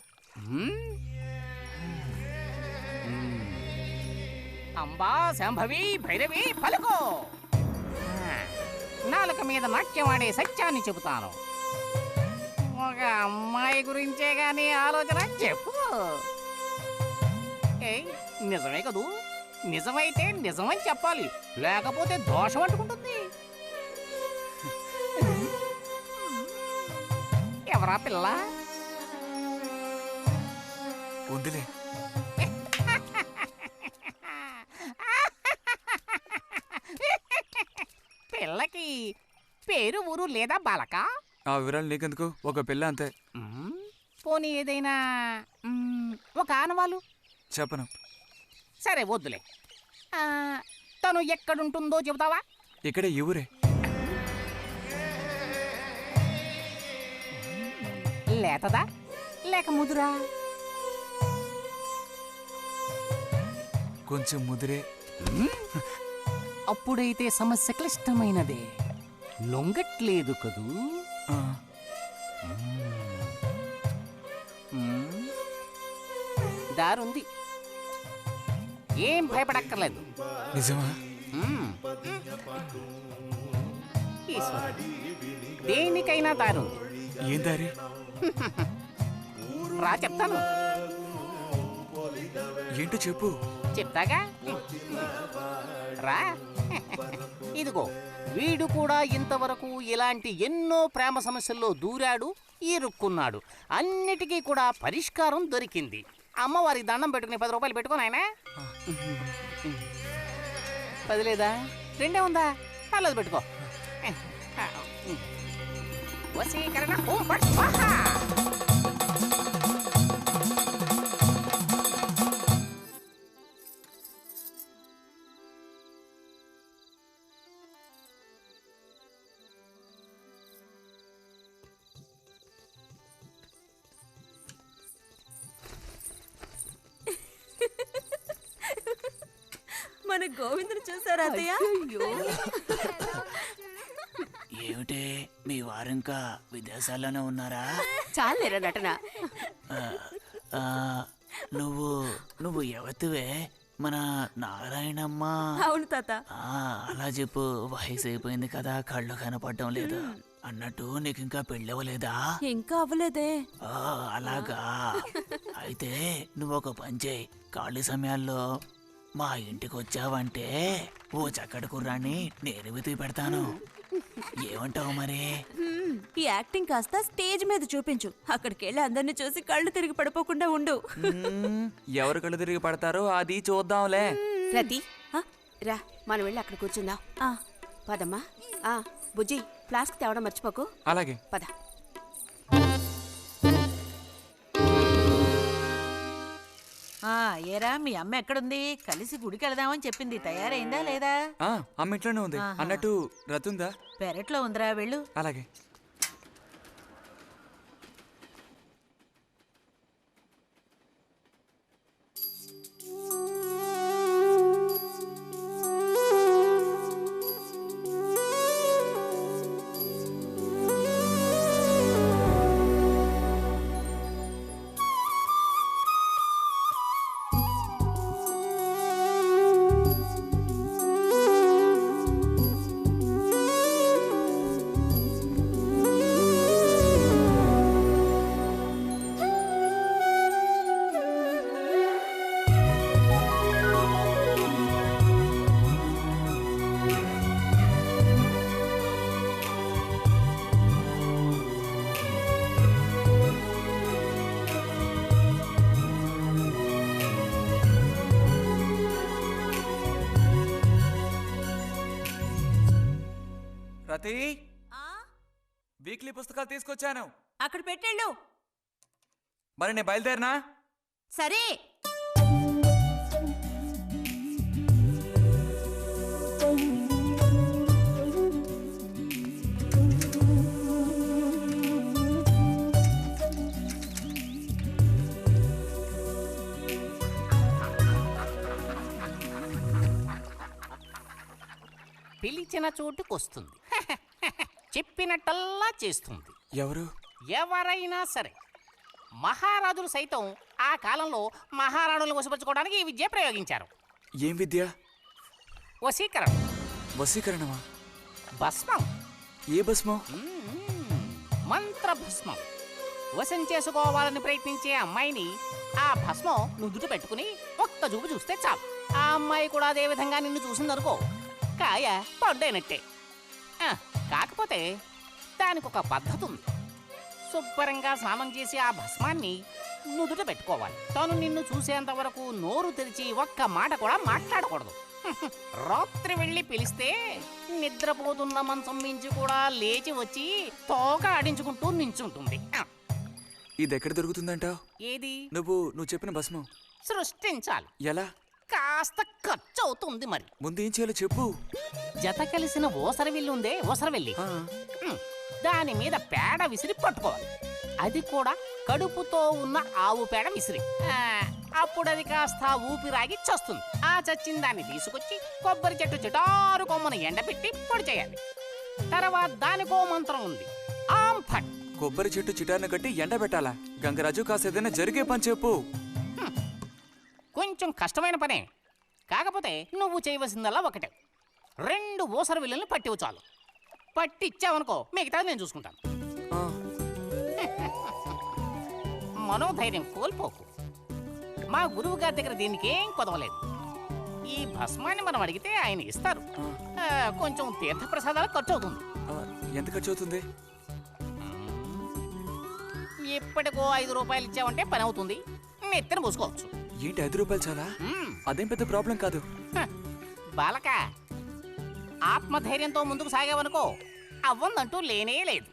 అంబా శాంభవి భైరవి పలుకో. నాలుక మీద నాట్యమాడే సత్యాన్ని చెబుతాను. ఒక అమ్మాయి గురించే గాని ఆలోచన చెప్పు. నిజమే కదూ? నిజమైతే నిజమని చెప్పాలి, లేకపోతే దోషం అంటుకుంటుంది. ఎవరా పిల్ల? ఉందిలే. పిల్లకి పేరు ఊరు లేదా బాలక? ఆ వివరాలు నీకెందుకు? ఒక పిల్ల అంతే. పోనీ ఏదైనా ఒక ఆనవాలు? చెప్పను. సరే వద్దులే. తను ఎక్కడుంటుందో చెబుతావా? ఇక్కడే ఈ ఊరే. లేతదా లేక ముదురా? కొంచెం ముదిరే. అప్పుడైతే సమస్య క్లిష్టమైనదే. లొంగట్లేదు కదూ? దారుంది, ఏం భయపడక్కర్లేదు. నిజమా? దేనికైనా దారుంది. ఏం దారి? రా చెప్తాను. ఏంటో చెప్పు. చెప్తాగా రా. ఇదిగో వీడు కూడా ఇంతవరకు ఇలాంటి ఎన్నో ప్రేమ సమస్యల్లో దూరాడు, ఇరుక్కున్నాడు. అన్నిటికీ కూడా పరిష్కారం దొరికింది. అమ్మవారికి దండం పెట్టుకుని 10 రూపాయలు పెట్టుకో నాయనా. 10 లేదా? 2 ఉందా? పర్లేదు పెట్టుకో. వశీకరణ ఓం ఫట్ స్వాహా. మన గోవిందుని చూసారా అత్తయ్య? ఏమిటే మీ వారింకా విదేశాల్లోనే ఉన్నారా? చాలేరా నటన. నువ్వు నువ్వు ఎవతివే? మన నారాయణమ్మ. అవును తాత. అలా చెప్పు. వయసు అయిపోయింది కదా, కళ్ళు కనపడటం లేదు. అన్నట్టు నీకు ఇంకా పెళ్ళవలేదా? ఇంకా అవ్వలేదే. అలాగా. అయితే నువ్వు ఒక పని చేయి. ఖాళీ సమయాల్లో మా ఇంటికి వచ్చావంటే ఓ చక్కటి కుర్రాన్ని నేను వెతికి పెడతాను. ఏమంటావు మరి? ఈ యాక్టింగ్ కాస్త స్టేజ్ మీద చూపించు. అక్కడికి వెళ్ళి అందరిని చూసి కళ్ళు తిరిగి పడిపోకుండా ఉండు. ఎవరు కళ్ళు తిరిగి పడతారో అది చూద్దాంలే. రతి రా, మనం వెళ్ళి అక్కడ కూర్చుందాం. పదమ్మా. బుజ్జి, ఫ్లాస్క్ తేవడం మర్చిపోకు. అలాగే. పద. ఏరా మీ అమ్మ ఎక్కడుంది? కలిసి గుడికి వెళదామని చెప్పింది. తయారైందా లేదా? అమ్మ ఇంట్లోనే ఉంది. అన్నట్టు రతుందా? పెరట్లో ఉందిరా, వెళ్ళు. అలాగే. రతి, వీక్లీ పుస్తకాలు తీసుకొచ్చాను. అక్కడ పెట్టేళ్ళు. మరి నేను బయలుదేరినా? సరే. పిలిచిన చోటుకొస్తుంది. చెప్పినట్టల్లా చేస్తుంది. ఎవరు? ఎవరైనా సరే. మహారాజులు సైతం ఆ కాలంలో మహారాణులను వశపరచుకోవడానికి ఈ విద్య ప్రయోగించారు. ఏం విద్య? వశీకరణ. వశీకరణమా? భస్మం. ఏ భస్మం? మంత్ర భస్మం. వశం చేసుకోవాలని ప్రయత్నించే అమ్మాయిని ఆ భస్మం నుదుట పెట్టుకుని ఒక్క చూపు చూస్తే చాలు. ఆ అమ్మాయి కూడా అదే విధంగా నిన్ను చూసిందనుకో, కాయ పడ్డైనట్టే. కాకపోతే దానికి ఒక పద్ధతి ఉంది. శుభ్రంగా స్నానం చేసి ఆ భస్మాన్ని నుదుట పెట్టుకోవాలి. తను నిన్ను చూసేంత వరకు నోరు తెరిచి ఒక్క మాట కూడా మాట్లాడకూడదు. రాత్రి వెళ్ళి పిలిస్తే నిద్రపోతున్న మంచం మించి కూడా లేచి వచ్చి తోక ఆడించుకుంటూ నించుంటుంది. ఇది ఎక్కడ దొరుకుతుందంటావు? ఏది? నువ్వు చెప్పిన భస్మం సృష్టించాలి. ఎలా? కాస్త ఖర్చు అవుతుంది. మరి ముందు ఏం చేయాలో చెప్పు. జత కలిసిన ఓసరవిల్లి ఉందే, ఓసరవెల్లి, దాని మీద పేడ విసిరి పట్టుకోవాలి. అది కూడా కడుపుతో ఉన్న ఆవు పేడ విసిరి. అప్పుడు అది కాస్త ఊపిరాగి చస్తుంది. ఆ చచ్చిన దాన్ని తీసుకొచ్చి కొబ్బరి చెట్టు చిటారు కొమ్మను ఎండపెట్టి పొడి చేయాలి. తర్వాత దానికో మంత్రం ఉంది, ఆంఫట్. కొబ్బరి చెట్టు చిటాన్ని కట్టి ఎండబెట్టాలా? గంగరాజు కాసేదైనా జరిగే పని చెప్పు. కొంచెం కష్టమైన పనే. కాకపోతే నువ్వు చేయవలసిందల్లా ఒకటే, 2 ఊసర విల్లుల్ని పట్టివు చాలు. పట్టి ఇచ్చావనుకో, మిగతాది నేను చూసుకుంటాను. మనోధైర్యం కోల్పోకు. మా గురువు గారి దగ్గర దీనికేం కొదవలేదు. ఈ భస్మాన్ని మనం అడిగితే ఆయన ఇస్తారు. కొంచెం తీర్థప్రసాదాలు ఖర్చు అవుతుంది. ఎంత ఖర్చు అవుతుంది? ఇప్పటికో 5 రూపాయలు ఇచ్చావంటే పని అవుతుంది. నెత్తిన పోసుకోవచ్చు. ఏంటి 5 రూపాయలు చాలా? అదేం పెద్ద ప్రాబ్లం కాదు. బాలక, ఆత్మధైర్యంతో ముందుకు సాగావనుకో, అవ్వందంటూ లేనే లేదు.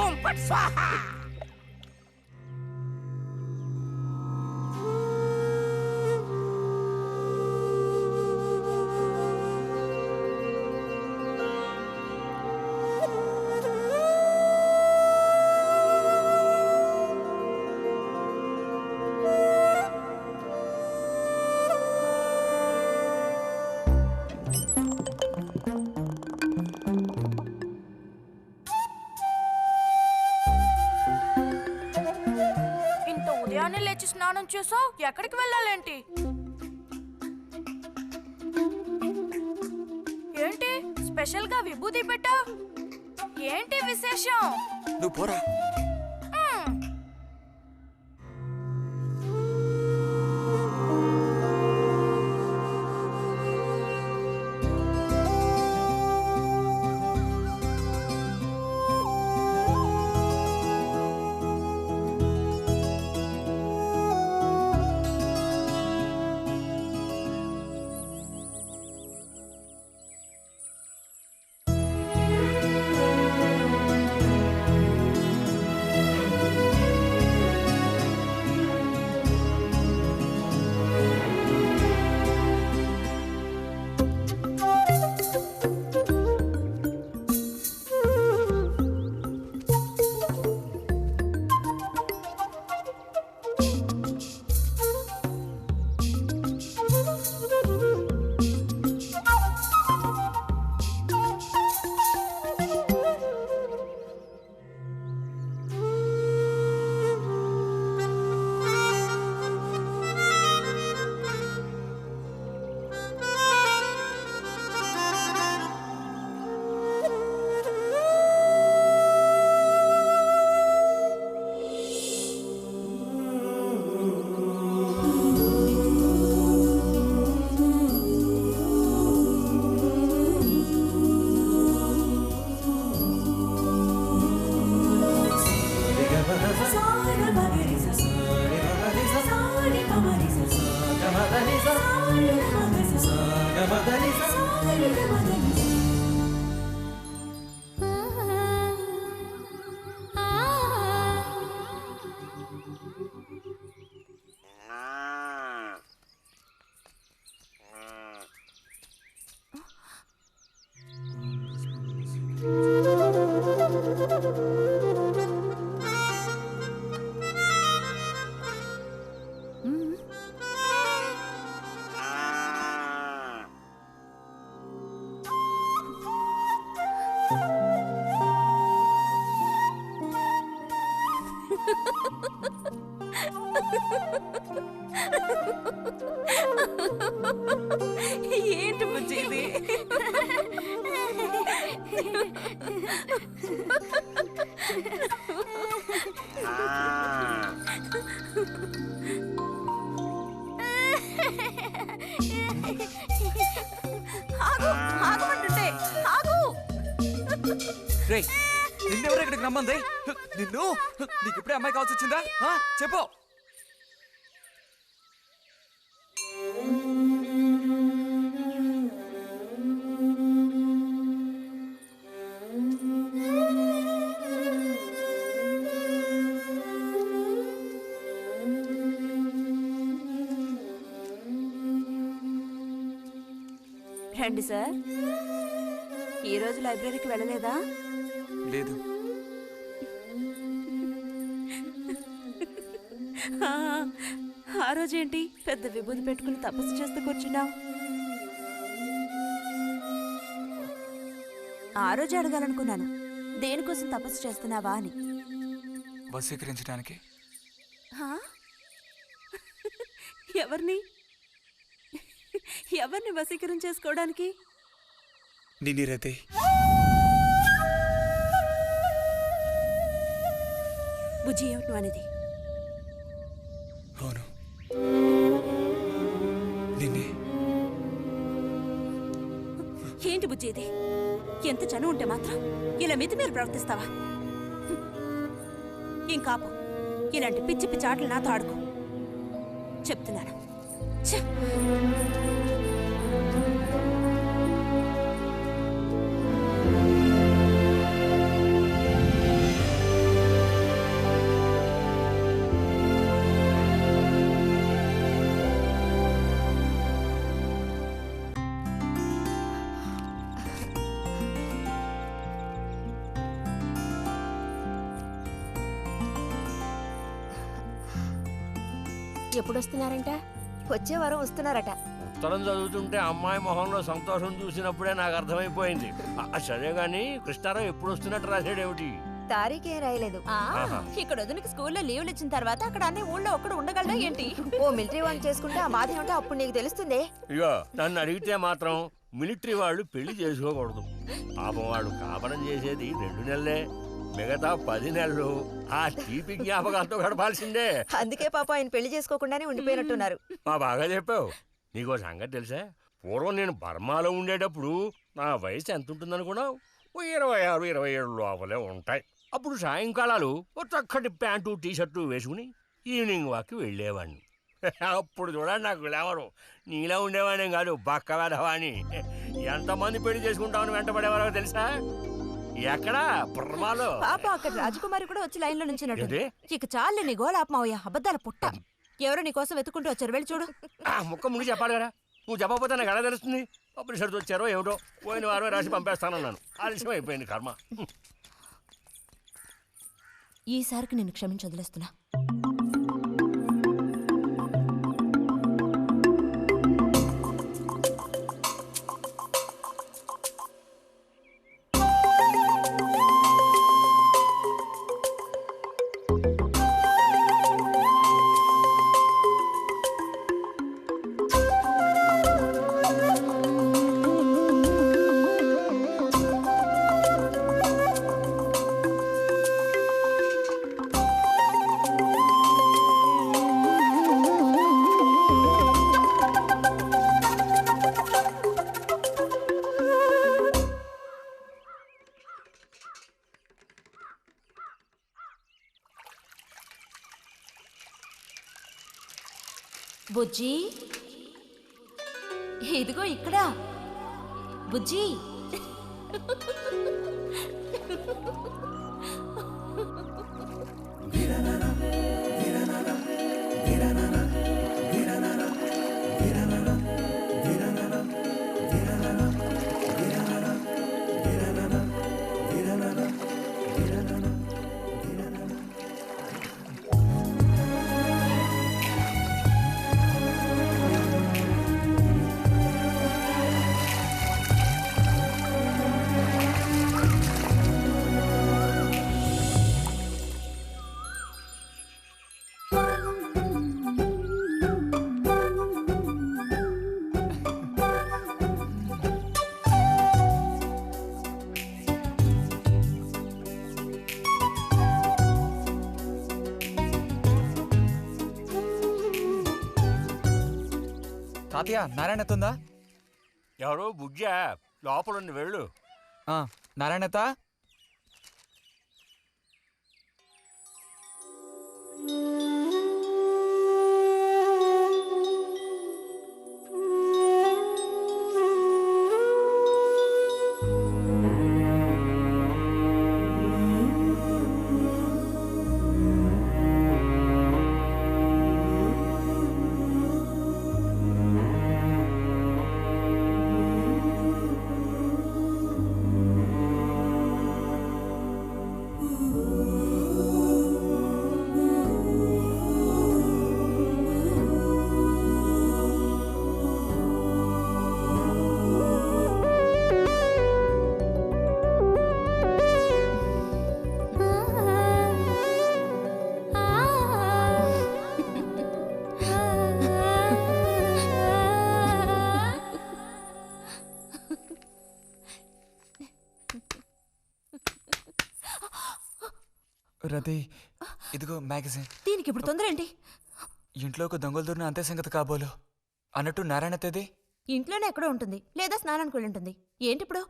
ఓం పట్ స్వాహా. లేచి స్నానం చేసావు, ఎక్కడికి వెళ్ళాలేంటి? ఏంటి స్పెషల్ గా విభూతి పెట్టావు? ఏంటి విశేషం? నువ్వు పోరా. ఏంటి బుజ్జి ఇది? ఆగు, ఆగమంటుంటే ఆగు. రేయ్, నిన్నెవరు ఇక్కడికి రమ్మంది? నిన్ను నీకు ఇప్పుడే అమ్మాయి కావాల్సి వచ్చిందా? చెప్పు. రండి సార్. ఈరోజు లైబ్రరీకి వెళ్ళలేదా? లేదు. ఆ రోజేంటి పెద్ద విభూతి పెట్టుకుని తపస్సు చేస్తూ కూర్చున్నావు? ఆ రోజు అడగాలనుకున్నాను, దేనికోసం తపస్సు చేస్తున్నావా అని. వశీకరించడానికి. ఎవరిని ఎవరిని వశీకరణ చేసుకోవడానికి? నిన్నిరతే. బుజ్జి, ఏమిటి అనేది? అవును, నిన్నే. ఏంటి బుజ్జి ఇది? ఎంత చనువు ఉంటే మాత్రం ఇలా మితిమీరి ప్రవర్తిస్తావా? ఇంకాపు, ఇలాంటి పిచ్చి పిచ్చి ఆటలు నాతో ఆడుకో చెప్తున్నాను. ఛ! ఎప్పుడు వస్తున్నారంట? వచ్చే వారం వస్తున్నారట. ఉత్తరం చదువుతుంటే అమ్మాయి మొహంలో సంతోషం చూసినప్పుడే నాకు అర్థమైపోయింది. సరే గాని కృష్ణారావు ఎప్పుడు వస్తున్నట్టు రాశాడేమిటి? తారీఖేం రాయలేదు. ఇక్కడ వదినకి స్కూల్లో లీవ్లు ఇచ్చిన తర్వాత అక్కడ అన్ని ఊళ్ళో ఒక్కడు ఉండగలడా ఏంటి? ఓ మిలిటరీ వాడిని చేసుకుంటే ఆ బాధ ఏమిటో అప్పుడు నీకు తెలుస్తుంది. ఇగో నన్ను అడిగితే మాత్రం మిలిటరీ వాళ్ళు పెళ్లి చేసుకోకూడదు. పాపం వాడు కాపరం చేసేది 2 నెలలే, మిగతా 10 నెలలు ఆ తీపి జ్ఞాపకాలతో గడపాల్సిందే. అందుకే పాప ఆయన పెళ్లి చేసుకోకుండానే ఉండిపోయినట్టున్నారు. మా బాగా చెప్పావు. నీకో సంగతి తెలుసా, పూర్వం నేను బర్మాలో ఉండేటప్పుడు నా వయసు ఎంత ఉంటుందనుకున్నావు? 26-27 లోపలే ఉంటాయి. అప్పుడు సాయంకాలాలు ఓ చక్కటి ప్యాంటు టీషర్టు వేసుకుని ఈవినింగ్ వాక్కి వెళ్ళేవాడిని. అప్పుడు చూడండి నాకు గ్లామరు. నీలా ఉండేవాడిని కాదు, బక్క వేధవాణి. ఎంతమంది పెళ్లి చేసుకుంటామని వెంటపడేవారో తెలుసా? ఎక్కడా బర్మాలో. పాప అక్కడ రాజకుమారి కూడా వచ్చి లైన్లో నుంచినట్టు. ఏంటి? ఇక చాలు నీ గోలాపమావయ్య, అబద్ధాల పుట్ట. ఎవరో నీ కోసం వెతుకుంటూ వచ్చారు, వెళ్ళి చూడు. ముక్క ముందు చెప్పాలి కదా, నువ్వు చెప్పకపోతే నాకు ఎలా తెలుస్తుంది? పబ్లిషర్స్ వచ్చారో ఏమిటో, పోయిన వారమే రాసి పంపేస్తానన్నాను. ఆలస్యం అయిపోయింది కర్మ. ఈసారికి నేను క్షమించి వదిలేస్తున్నా. బుజ్జి, ఇదిగో ఇక్కడ. బుజ్జి, తాతయ్య నారాయణతుందా? ఎవరు బుజ్జా? లోపలుండి వెళ్ళు. నారాయణత, రతి, ఇదిగో మ్యాగజైన్. దీనికి ఇప్పుడు తొందర ఏంటి? ఇంట్లో ఒక దొంగలు దూరిన అంతే సంగతి కాబోలు. అన్నట్టు నారాయణతది ఇంట్లోనే ఎక్కడో ఉంటుంది, లేదా స్నానానికి వెళ్ళి ఉంటుంది. ఏంటి ఇప్పుడు?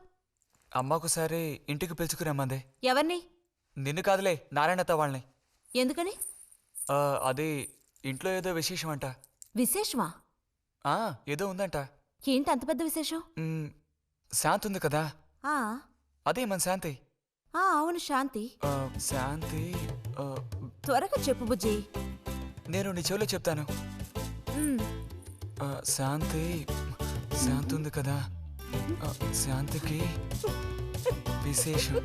అమ్మకుసారి ఇంటికి పిలుచుకురమ్మంది. ఎవరిని? నిన్ను కాదులే, నారాయణత వాళ్ళని. ఎందుకని? అది ఇంట్లో ఏదో విశేషం అంట. విశేషమా? ఏదో ఉందంట. ఏంటి అంత పెద్ద విశేషం? శాంతి ఉంది కదా, ఆ అదే మన శాంతి. అవును, శాంతి. శాంతి త్వరగా చెప్పు బుజ్జి. నేను నీ చెవిలో చెప్తాను. శాంతి శాంతి ఉంది కదా, శాంతికి విశేషం.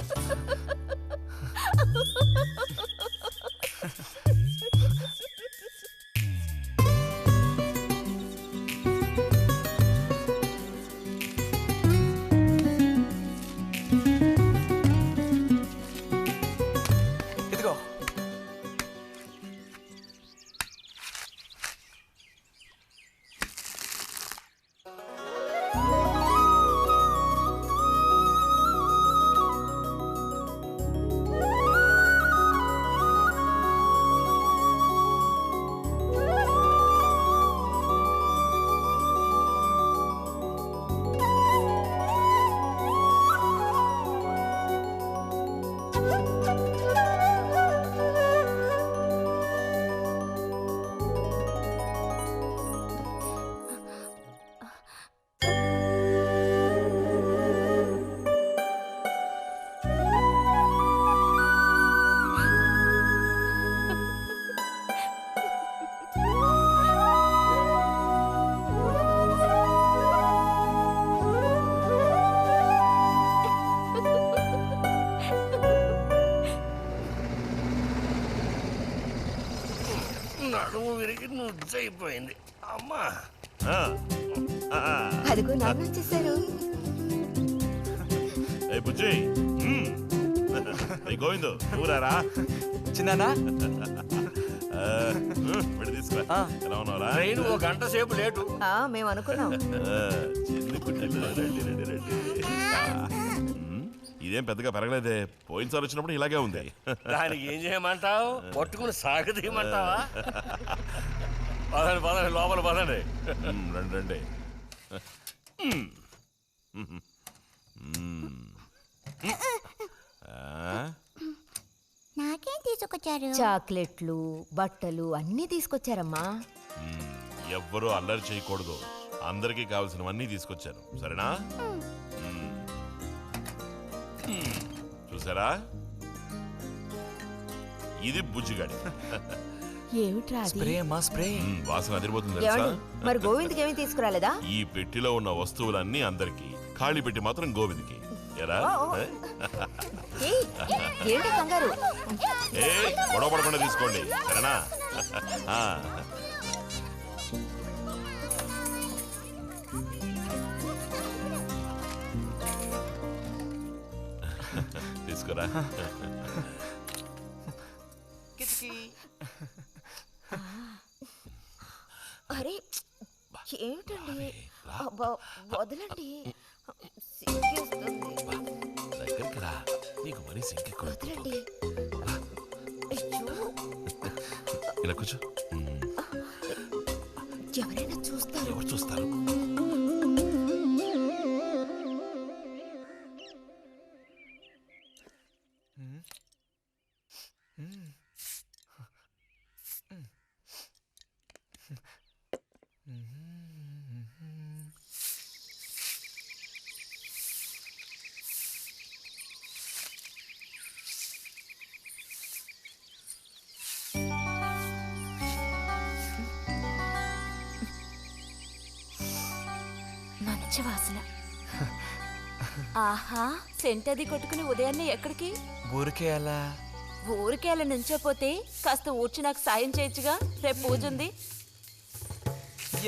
నడుము విరిగి నుజ్జైపోయింది అమ్మా. అదిగో నాన్న వచ్చేసారు. బుజ్జి గోవిందు ఊరారా చిన్నానా విడి తీసుకురా. ఎలా ఉన్నారా? ట్రైన్ 1 గంట సేపు లేటు. మేము అనుకున్నాం. చిన్ని కుట్టిలు రండి రండి రండి. ఇదేం పెద్దగా పెరగలేదే, పోయినసారి వచ్చినప్పుడు ఇలాగే ఉంది. దానికి ఏం చేయమంటావు? పట్టుకుని సాగదీయమంటావా? పదండి పదండి, లోపల పదండి. రండి రండి. నాకేం తీసుకొచ్చారు? చాక్లెట్లు, బట్టలు అన్నీ తీసుకొచ్చారమ్మా. ఎవ్వరూ అల్లరి చేయకూడదు, అందరికీ కావాల్సినవన్నీ తీసుకొచ్చాను, సరేనా? చూసారా, ఇది బుజ్జిగాడి. ఏమిట్రా అది? స్ప్రే అమ్మా స్ప్రే. వాసన అదిరిపోతుంది తెలుసా? మరి గోవింద్కి ఏమీ తీసుకురాలేదా? ఈ పెట్టిలో ఉన్న వస్తువులన్నీ అందరికి, ఖాళీ పెట్టి మాత్రం గోవింద్కి. ఎరా ఏంటి కంగారు? గొడవ పడకుండా తీసుకోండి, సరేనా? తీసుకురా. అరే ఏమిటండి, వదలండి. దగ్గరికి రా, నీకు మరీ సింకెక్కువ. వదలండి. ఇలా కూర్చో. ఎవరైనా చూస్తారు. ఎవరు చూస్తారు? మంచి వాసన. ఆహా, సెంట్ అది కొట్టుకుని ఉదయాన్నే ఎక్కడికి? ఊరికే అలా. ఊరికే అలా నుంచోపోతే కాస్త ఊడ్చి నాకు సాయం చేయొచ్చుగా, రేపు పూజ ఉంది.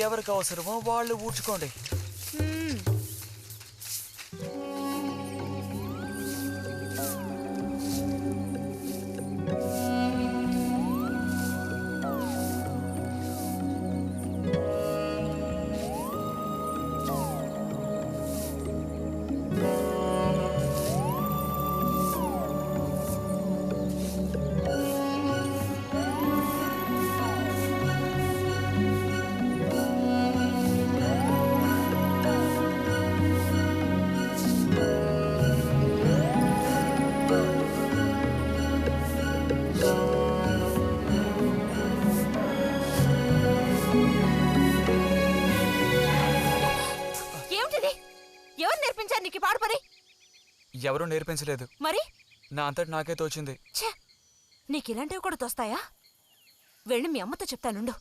ఎవరికి అవసరమో వాళ్ళు ఊడ్చుకోండి. ఎవరూ నేర్పించలేదు, మరి నా అంతటి నాకే తోచింది. నీకు ఇలాంటివి కూడా తోస్తాయా? వెళ్ళి మీ అమ్మతో చెప్తానుండు.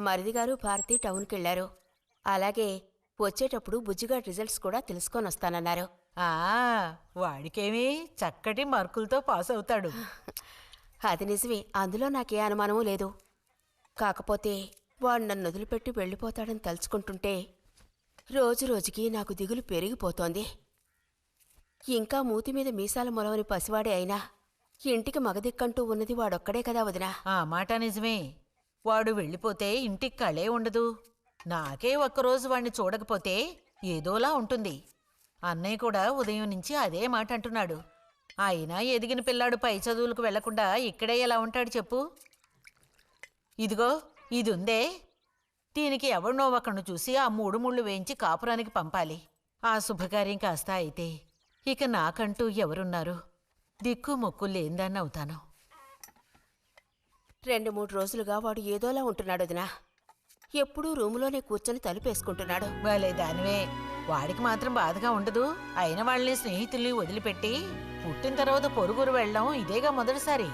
మరిది గారు భారతి టౌన్కి వెళ్లారు. అలాగే వచ్చేటప్పుడు బుజ్జిగాడి రిజల్ట్స్ కూడా తెలుసుకొని వస్తానన్నారు. వాడికేమీ చక్కటి మార్కులతో పాస్ అవుతాడు. అది నిజమే, అందులో నాకే అనుమానమూ లేదు. కాకపోతే వాడు నన్ను వదిలిపెట్టి వెళ్ళిపోతాడని తలుచుకుంటుంటే రోజు రోజుకి నాకు దిగులు పెరిగిపోతోంది. ఇంకా మూతి మీద మీసాల మొలవని పసివాడే అయినా ఇంటికి మగదిక్కంటూ ఉన్నది వాడొక్కడే కదా వదినా. ఆ మాట నిజమే. వాడు వెళ్ళిపోతే ఇంటికి కళే ఉండదు. నాకే ఒక్కరోజు వాణ్ణి చూడకపోతే ఏదోలా ఉంటుంది. అన్నయ్య కూడా ఉదయం నుంచి అదే మాట అంటున్నాడు. అయినా ఎదిగిన పిల్లాడు పై చదువులకు వెళ్లకుండా ఇక్కడే ఎలా ఉంటాడు చెప్పు? ఇదిగో ఇది ఉందే, దీనికి ఎవరినో ఒకరిని చూసి ఆ 3 ముళ్ళు వేయించి కాపురానికి పంపాలి. ఆ శుభకార్యం కాస్త అయితే ఇక నాకంటూ ఎవరున్నారు? దిక్కు మొక్కు లేందాన్ని అవుతాను. 2-3 రోజులుగా వాడు ఏదోలా ఉంటున్నాడు వదినా. ఎప్పుడూ రూములోనే కూర్చొని తలుపేసుకుంటున్నాడు. భలే దానివే, వాడికి మాత్రం బాధగా ఉండదు. అయిన వాళ్ళని స్నేహితుల్ని వదిలిపెట్టి పుట్టిన తర్వాత పొరుగురు వెళ్ళడం ఇదేగా మొదటిసారి.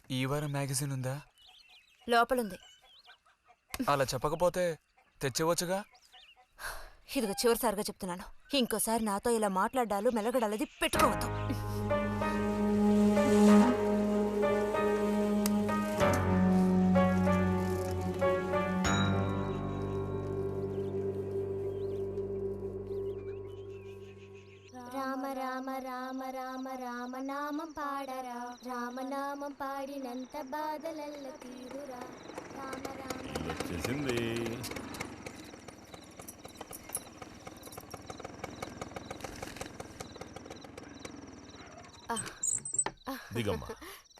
ఈ వారం మ్యాగజైన్ ఉందా? లోపలుంది. అలా చెప్పకపోతే తెచ్చేవచ్చుగా. ఇదిగో చివరిసారిగా చెప్తున్నాను, ఇంకోసారి నాతో ఇలా మాట్లాడాలు మెలగడాలది పెట్టుకోవద్దు. రామ రామ రామ రామ రామనామం పాడరా, రామనామం పాడినంత బాధలల్ల తీరురా. రామ రామ వచ్చేసింది. దిగమ్మా.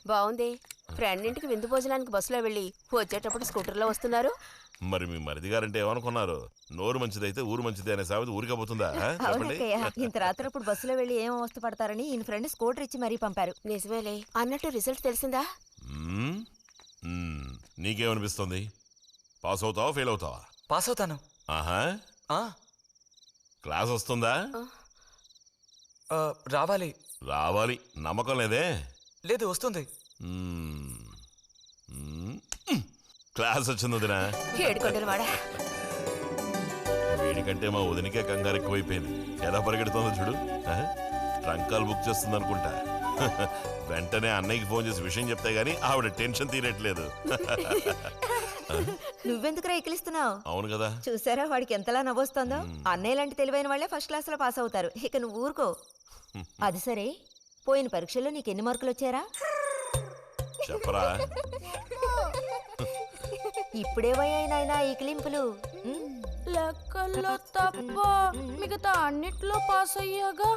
బాగుంది. ఫ్రెండ్ ఇంటికి విందు భోజనానికి బస్సులో వెళ్ళి వచ్చేటప్పుడు స్కూటర్లో వస్తున్నారు. మరి మీ మరిది గారంటే ఏమనుకున్నారు? నోరు మంచిదైతే ఊరు మంచిది అనే సామెత ఊరికపోతుందా? చెప్పండి. ఇంత రాత్రప్పుడు బస్సులో వెళ్ళి ఏం అవస్థ పడతారని ఈయన ఫ్రెండ్ స్కూటర్ ఇచ్చి మరీ పంపారు. నిజమేలే. అన్నట్టు రిజల్ట్ తెలిసిందా? నీకేమనిపిస్తుంది? పాస్ అవుతావా ఫెయిల్ అవుతావా? పాస్ అవుతాను. ఆహా. క్లాస్ వస్తుందా? రావాలి. రావాలి. నమ్మకం లేదే? లేదు, వస్తుంది. క్లాస్ వచ్చింది వదినా. వీడికంటే మా వదినికే కంగారు ఎక్కువైపోయింది. ఎలా పరిగెడుతుందో చూడు. ట్రంకాలు బుక్ చేస్తుంది అనుకుంటా. వెంటనే అన్నయ్యకి ఫోన్ చేసి విషయం చెప్తే గానీ ఆవిడ టెన్షన్ తీరట్లేదు. నువ్వెందుకురా ఎక్కిలిస్తున్నావు? అవును కదా. చూసారా వాడికి ఎంతలా నవ్వొస్తుందో. అన్నయ్య లాంటి తెలివైన వాళ్ళే ఫస్ట్ క్లాస్ లో పాస్ అవుతారు. ఇక నువ్వు ఊరుకో. అది సరే, పోయిన పరీక్షల్లో నీకు ఎన్ని మార్కులు వచ్చారా? చెప్పరా. ఇప్పుడేవయ్యాయినా ఈ కిలింపులు? లెక్కల్లో తప్ప మిగతా అన్నిట్లో పాస్ అయ్యాగా.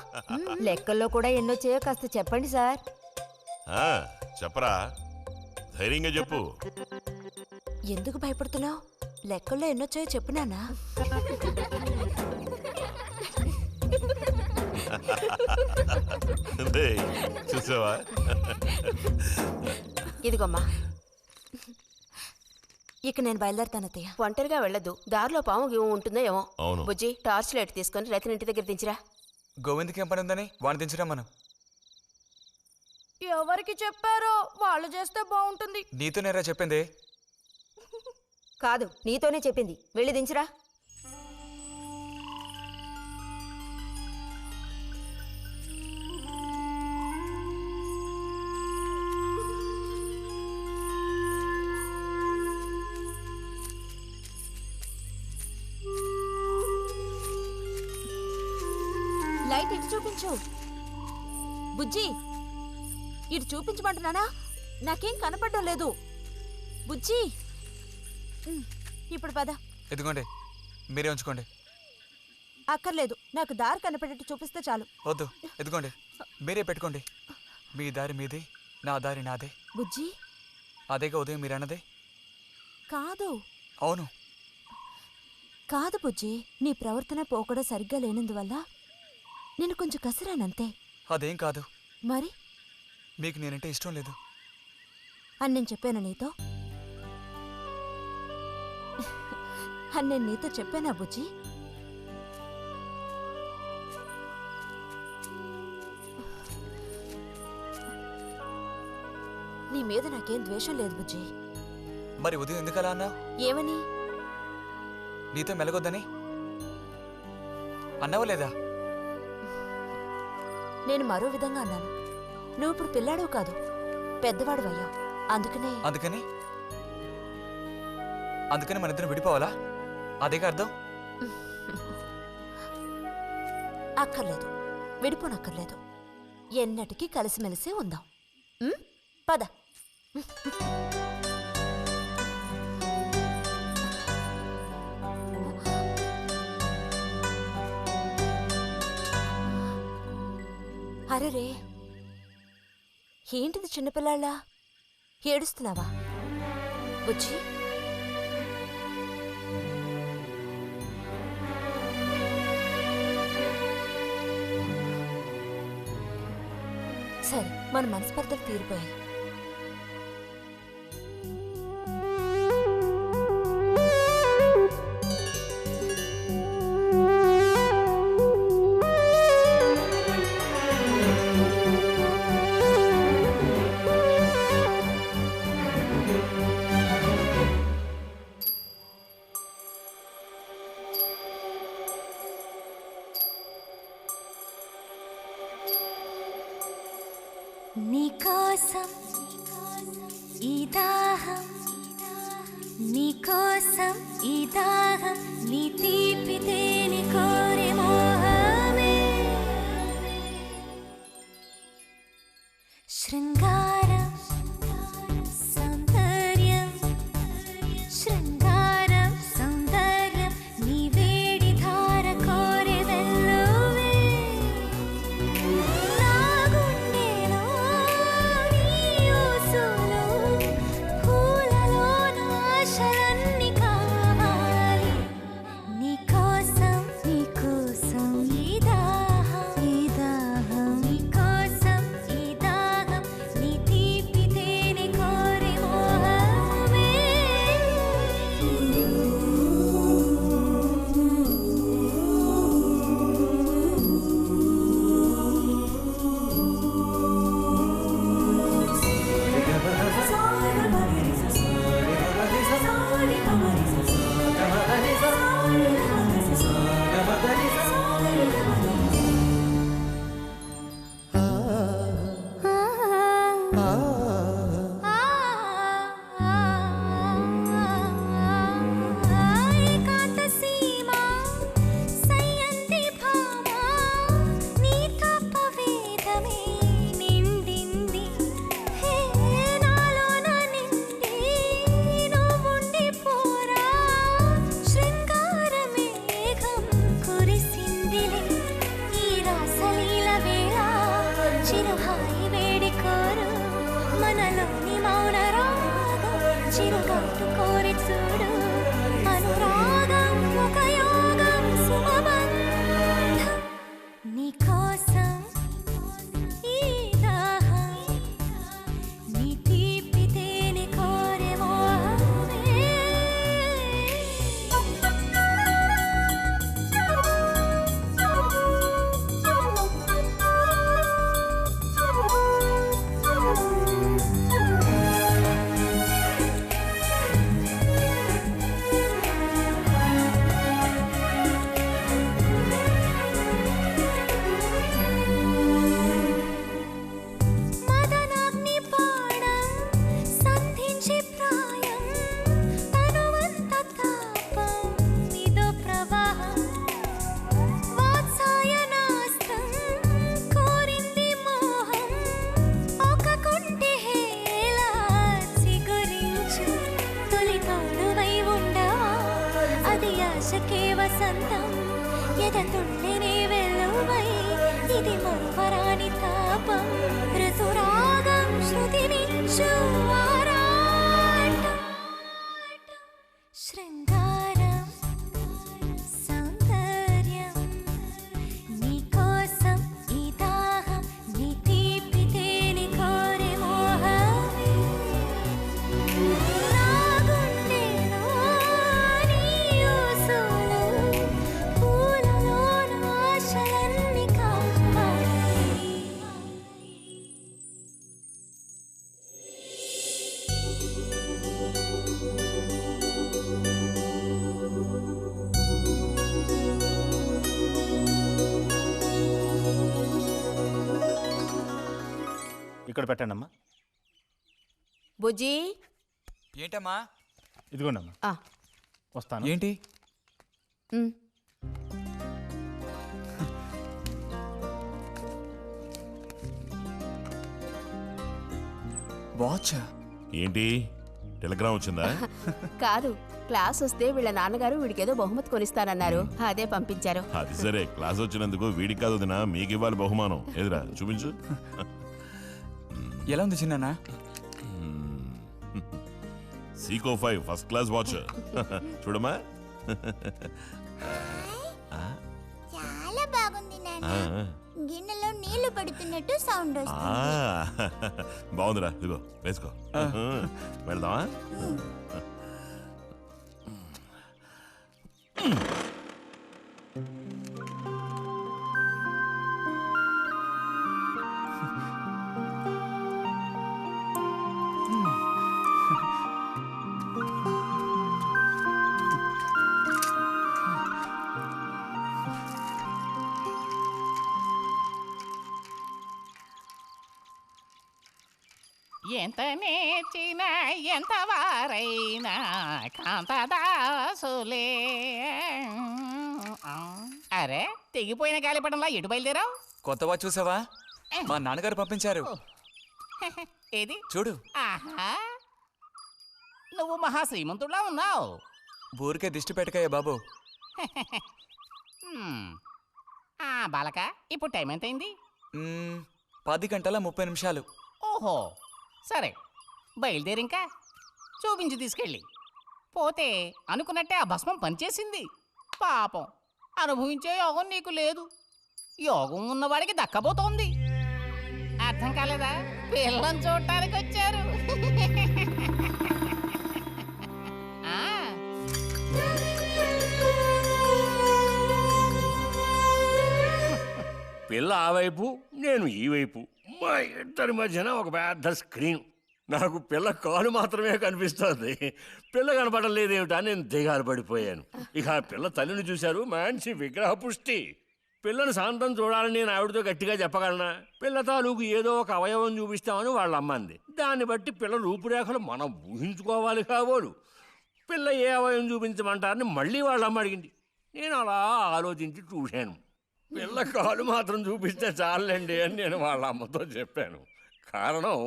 లెక్కల్లో కూడా ఎన్నొచ్చాయో కాస్త చెప్పండి సార్. చెప్పరా, ధైర్యంగా చెప్పు. ఎందుకు భయపడుతున్నావు? లెక్కల్లో ఎన్నొచ్చాయో చెప్పు నాన్నా. చూసావా? ఇదిగోమ్మా. ఇక నేను బయలుదేరుతాను అత్తయ్య. ఒంటరిగా వెళ్ళదు. దారిలో పాము గీము ఉంటుందో ఏమో. అవును. బుజ్జి, టార్చ్ లైట్ తీసుకొని రతిని ఇంటి దగ్గర దించిరా. గోవింద్కి ఏం పని ఉందని వాడిని దించరా మనం. ఎవరికి చెప్పారో వాళ్ళు చేస్తే బాగుంటుంది. నీతోనేరా చెప్పింది. కాదు, నీతోనే చెప్పింది. వెళ్ళి దించరా. లైట్ ఇటు చూపించు. బుజ్జి, ఇటు చూపించమంటున్నానా? నాకేం కనపడడం లేదు. బుజ్జి, ఇప్పుడు పద. ఎదుగోండి, మీరే ఉంచుకోండి. అక్కర్లేదు, నాకు దారి కనపడేట్టు చూపిస్తే చాలు. వద్దు, ఎదుగోండి, మీరే పెట్టుకోండి. మీ దారి మీది, నా దారి నాదే. బుజ్జి, అదేగా ఉదయం మీరు అన్నదే. కాదు. అవును. కాదు బుజ్జి, నీ ప్రవర్తన పోకడ సరిగ్గా లేనందువల్ల నేను కొంచెం కసిరానంతే. అదేం కాదు. మరి మీకు నేనంటే ఇష్టం లేదు అని నేను చెప్పాను నీతో? అని నేను నీతో చెప్పానా బుజ్జి? నీ మీద నాకేం ద్వేషం లేదు బుజ్జి. మరి ఉదయం ఎందుకలా అన్నావు? ఏమని? నీతో మెలగొద్దని అన్నావా లేదా? నేను మరో విధంగా అన్నాను. నువ్వు ఇప్పుడు పిల్లాడు కాదు, పెద్దవాడు అయ్యావు. అందుకని మన ఇద్దరం విడిపోవాలా? అదేగా అర్థం. అక్కర్లేదు, విడిపోనక్కర్లేదు. ఎన్నటికీ కలిసిమెలిసి ఉందాం. పద. అరెరే, ఏంటిది చిన్నపిల్లాళ్ళ ఏడుస్తున్నావా బుజ్జి? సరే, మన మనస్పర్ధలు తీరిపోయాయి. నీకోసం ఈ దాహం, నీకోసం ఈ దాహం, నీ తీపి తేనె కోరే మోహమే. శృంగారం సౌందర్యం, శృంగారం సౌందర్యం, నీ వేడి ధార కోరే వెల్లువే. చిరుగాటు కోరి చూడు, అనురాగం ఒక యోగం సుమబంధం. నీకోసం ఈ దాహం, నీ తీపి తేనె కోరే మోహమే. వసంతం ఎదతుళ్ళనే వెల్లువై, ఇది మరువరాని తాపం, ఋతురాగం శృతి మించు ఆరాటం. శృంగారం సౌందర్యం, నీకోసం ఈ దాహం, నీ తీపి తేనె కోరే మోహమే. ఇక్కడ పెట్టండి అమ్మా. బుజ్జి, ఏంటమ్మా? ఇదిగోండి అమ్మా. వస్తాను. ఏంటి? వాచ్ ఏంటి టెలిగ్రామ్ వచ్చిందా? కాదు, క్లాస్ వస్తే వీళ్ళ నాన్నగారు వీడికేదో బహుమతి కొనిస్తానన్నారు, అదే పంపించారు. అది సరే, క్లాస్ వచ్చినందుకు వీడికి కాదు వదినా, మీకు ఇవ్వాలి బహుమానం. ఎదురా చూపించు. ఎలా ఉంది చిన్న? Seeko 5 first class watch. చూడమ్మా. చాలా బాగుంది నాన్న. గిన్నెలో నీళ్లు పడుతున్నట్టు సౌండ్ వస్తుంది. బాగుందిరా, ఇదిగో వేసుకో. వెళ్దామా? ఎంత నేర్చిన ఎంత వారైనా కాంతదాసులే. అరే, తెగిపోయిన గాలిపటంలా ఎటు బయలుదేరావు? కొత్త వాచ్ చూసావా? మా నాన్నగారు పంపించారు. ఏది చూడు. ఆహా, నువ్వు మహా శ్రీమంతుడులా ఉన్నావు. ఊరికే దిష్టి పెట్టకయ్యా బాబు. బాలక, ఇప్పుడు టైం ఎంతైంది? 10:30 ఓహో, సరే బయలుదేరి. ఇంకా చూపించి తీసుకెళ్ళి. పోతే అనుకున్నట్టే ఆ భస్మం పనిచేసింది. పాపం, అనుభవించే యోగం నీకు లేదు. యోగం ఉన్నవాడికి దక్కబోతోంది. అర్థం కాలేదా? పిల్లని చూడటానికి వచ్చారు. పిల్ల ఆ వైపు, నేను ఈ వైపు, మా ఇద్దరి మధ్యన ఒక పెద్ద స్క్రీన్. నాకు పిల్ల కాలు మాత్రమే కనిపిస్తుంది. పిల్ల కనపడడం లేదేమిటా నేను దిగాలు పడిపోయాను. ఇక ఆ పిల్ల తల్లిని చూశారు, మంచి విగ్రహ పుష్టి. పిల్లని శాంతం చూడాలని నేను ఆవిడతో గట్టిగా చెప్పగలనా? పిల్ల తాలూకు ఏదో ఒక అవయవం చూపిస్తామని వాళ్ళ అమ్మంది. దాన్ని బట్టి పిల్ల రూపురేఖలు మనం ఊహించుకోవాలి కాబోలు. పిల్ల ఏ అవయవం చూపించమంటారని మళ్ళీ వాళ్ళ అమ్మ అడిగింది. నేను అలా ఆలోచించి చూశాను. పిల్ల కాలు మాత్రం చూపిస్తే చాలండి అని నేను వాళ్ళ అమ్మతో చెప్పాను. కారణం,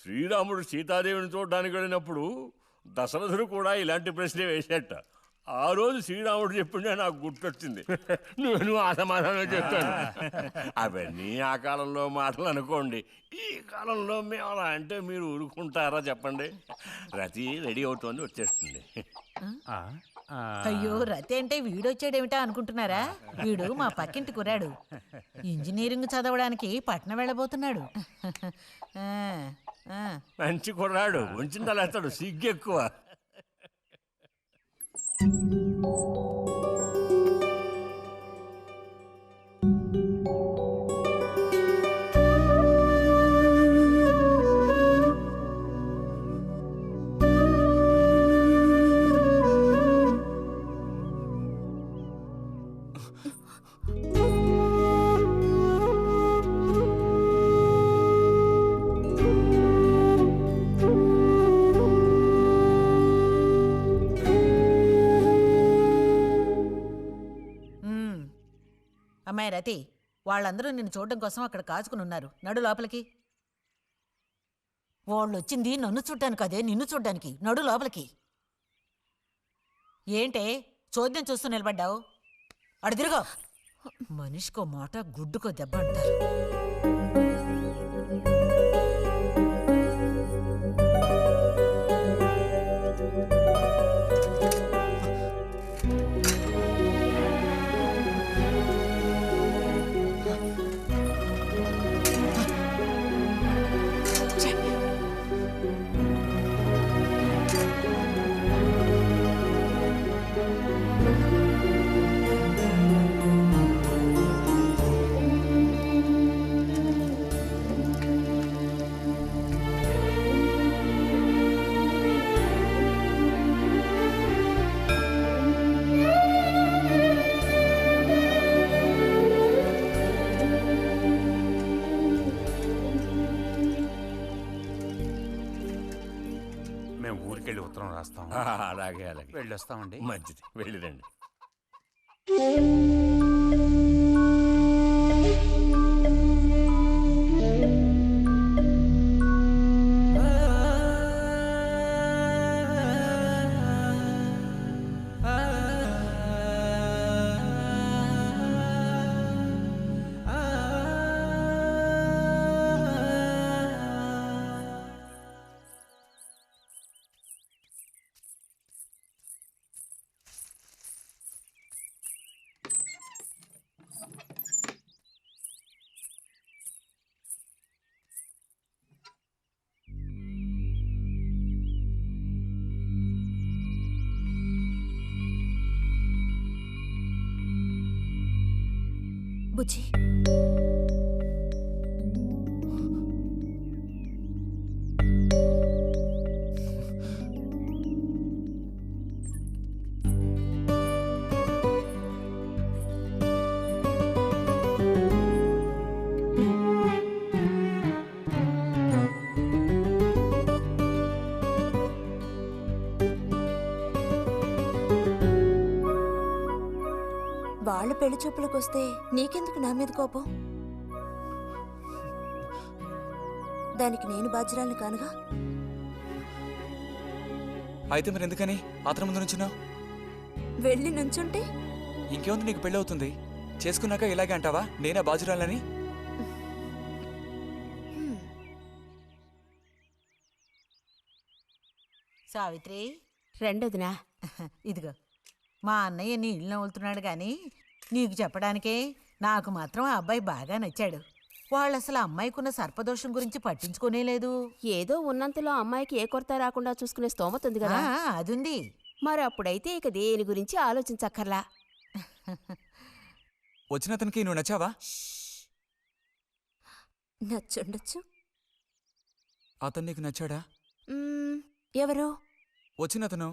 శ్రీరాముడు సీతాదేవిని చూడడానికి వెళ్ళినప్పుడు దశరథుడు కూడా ఇలాంటి ప్రశ్నే వేసేట. ఆ రోజు శ్రీరాముడు చెప్పిండే నాకు గుర్తొచ్చింది. నేను ఆ సమాధానం చెప్పాను. అవన్నీ ఆ కాలంలో మాటలు అనుకోండి. ఈ కాలంలో మేము అలా అంటే మీరు ఊరుకుంటారా చెప్పండి? రతి రెడీ అవుతోంది, వచ్చేస్తుంది. అయ్యో, రతి అంటే వీడొచ్చాడేమిటా అనుకుంటున్నారా? వీడు మా పక్కింటి కుర్రాడు. ఇంజనీరింగ్ చదవడానికి పట్నం వెళ్ళబోతున్నాడు. మంచి కుర్రాడు, ఉంచిందా లేస్తాడు, సిగ్గెక్కువ. అమ్మాయి రతి, వాళ్ళందరూ నిన్ను చూడడం కోసం అక్కడ కాచుకుని ఉన్నారు. నడు లోపలికి. వాళ్ళు వచ్చింది నన్ను చూడ్డానికి అదే, నిన్ను చూడ్డానికి. నడు లోపలికి. ఏంటే చోద్యం చూస్తూ నిలబడ్డావు? అడు తిరుగు. మనిషికో మాట, గుడ్డుకో దెబ్బ అంటారు. ఊరికెళ్ళి ఉత్తరం రాస్తాం. అలాగే అలాగే, వెళ్ళొస్తామండి. మంచిది, వెళ్ళిరండి. బుజ్జి వాళ్ళ పెళ్లి చూపులకు వస్తే నీకెందుకు నా మీద కోపం? దానికి నేను బాధ్యురాల్ని కానుగా. అయితే మరి ఎందుకని అతని ముందు నుంచున్నావు? వెళ్ళి నుంచుంటే ఇంకేముంది, నీకు పెళ్ళి అవుతుంది. చేసుకున్నాక ఇలాగే అంటావా నేనే బాజురాలని? సావిత్రి, రెండోదినా ఇదిగో మా అన్నయ్య నీ ఇల్లు నవ్వులుతున్నాడు కానీ నీకు చెప్పడానికే నాకు మాత్రం ఆ అబ్బాయి బాగా నచ్చాడు. వాళ్ళు అసలు అమ్మాయికున్న సర్పదోషం గురించి పట్టించుకోనే లేదు. ఏదో ఉన్నంతలో అమ్మాయికి ఏ కొరత రాకుండా చూసుకునే స్తోమత ఉంది కదా. అదుంది. మరి అప్పుడైతే ఇక దేని గురించి ఆలోచించక్కర్లా. వచ్చిన అతనికి నువ్వు నచ్చావా? నచ్చుండొచ్చు. అతను నీకు నచ్చాడా? ఎవరు? వచ్చిన అతను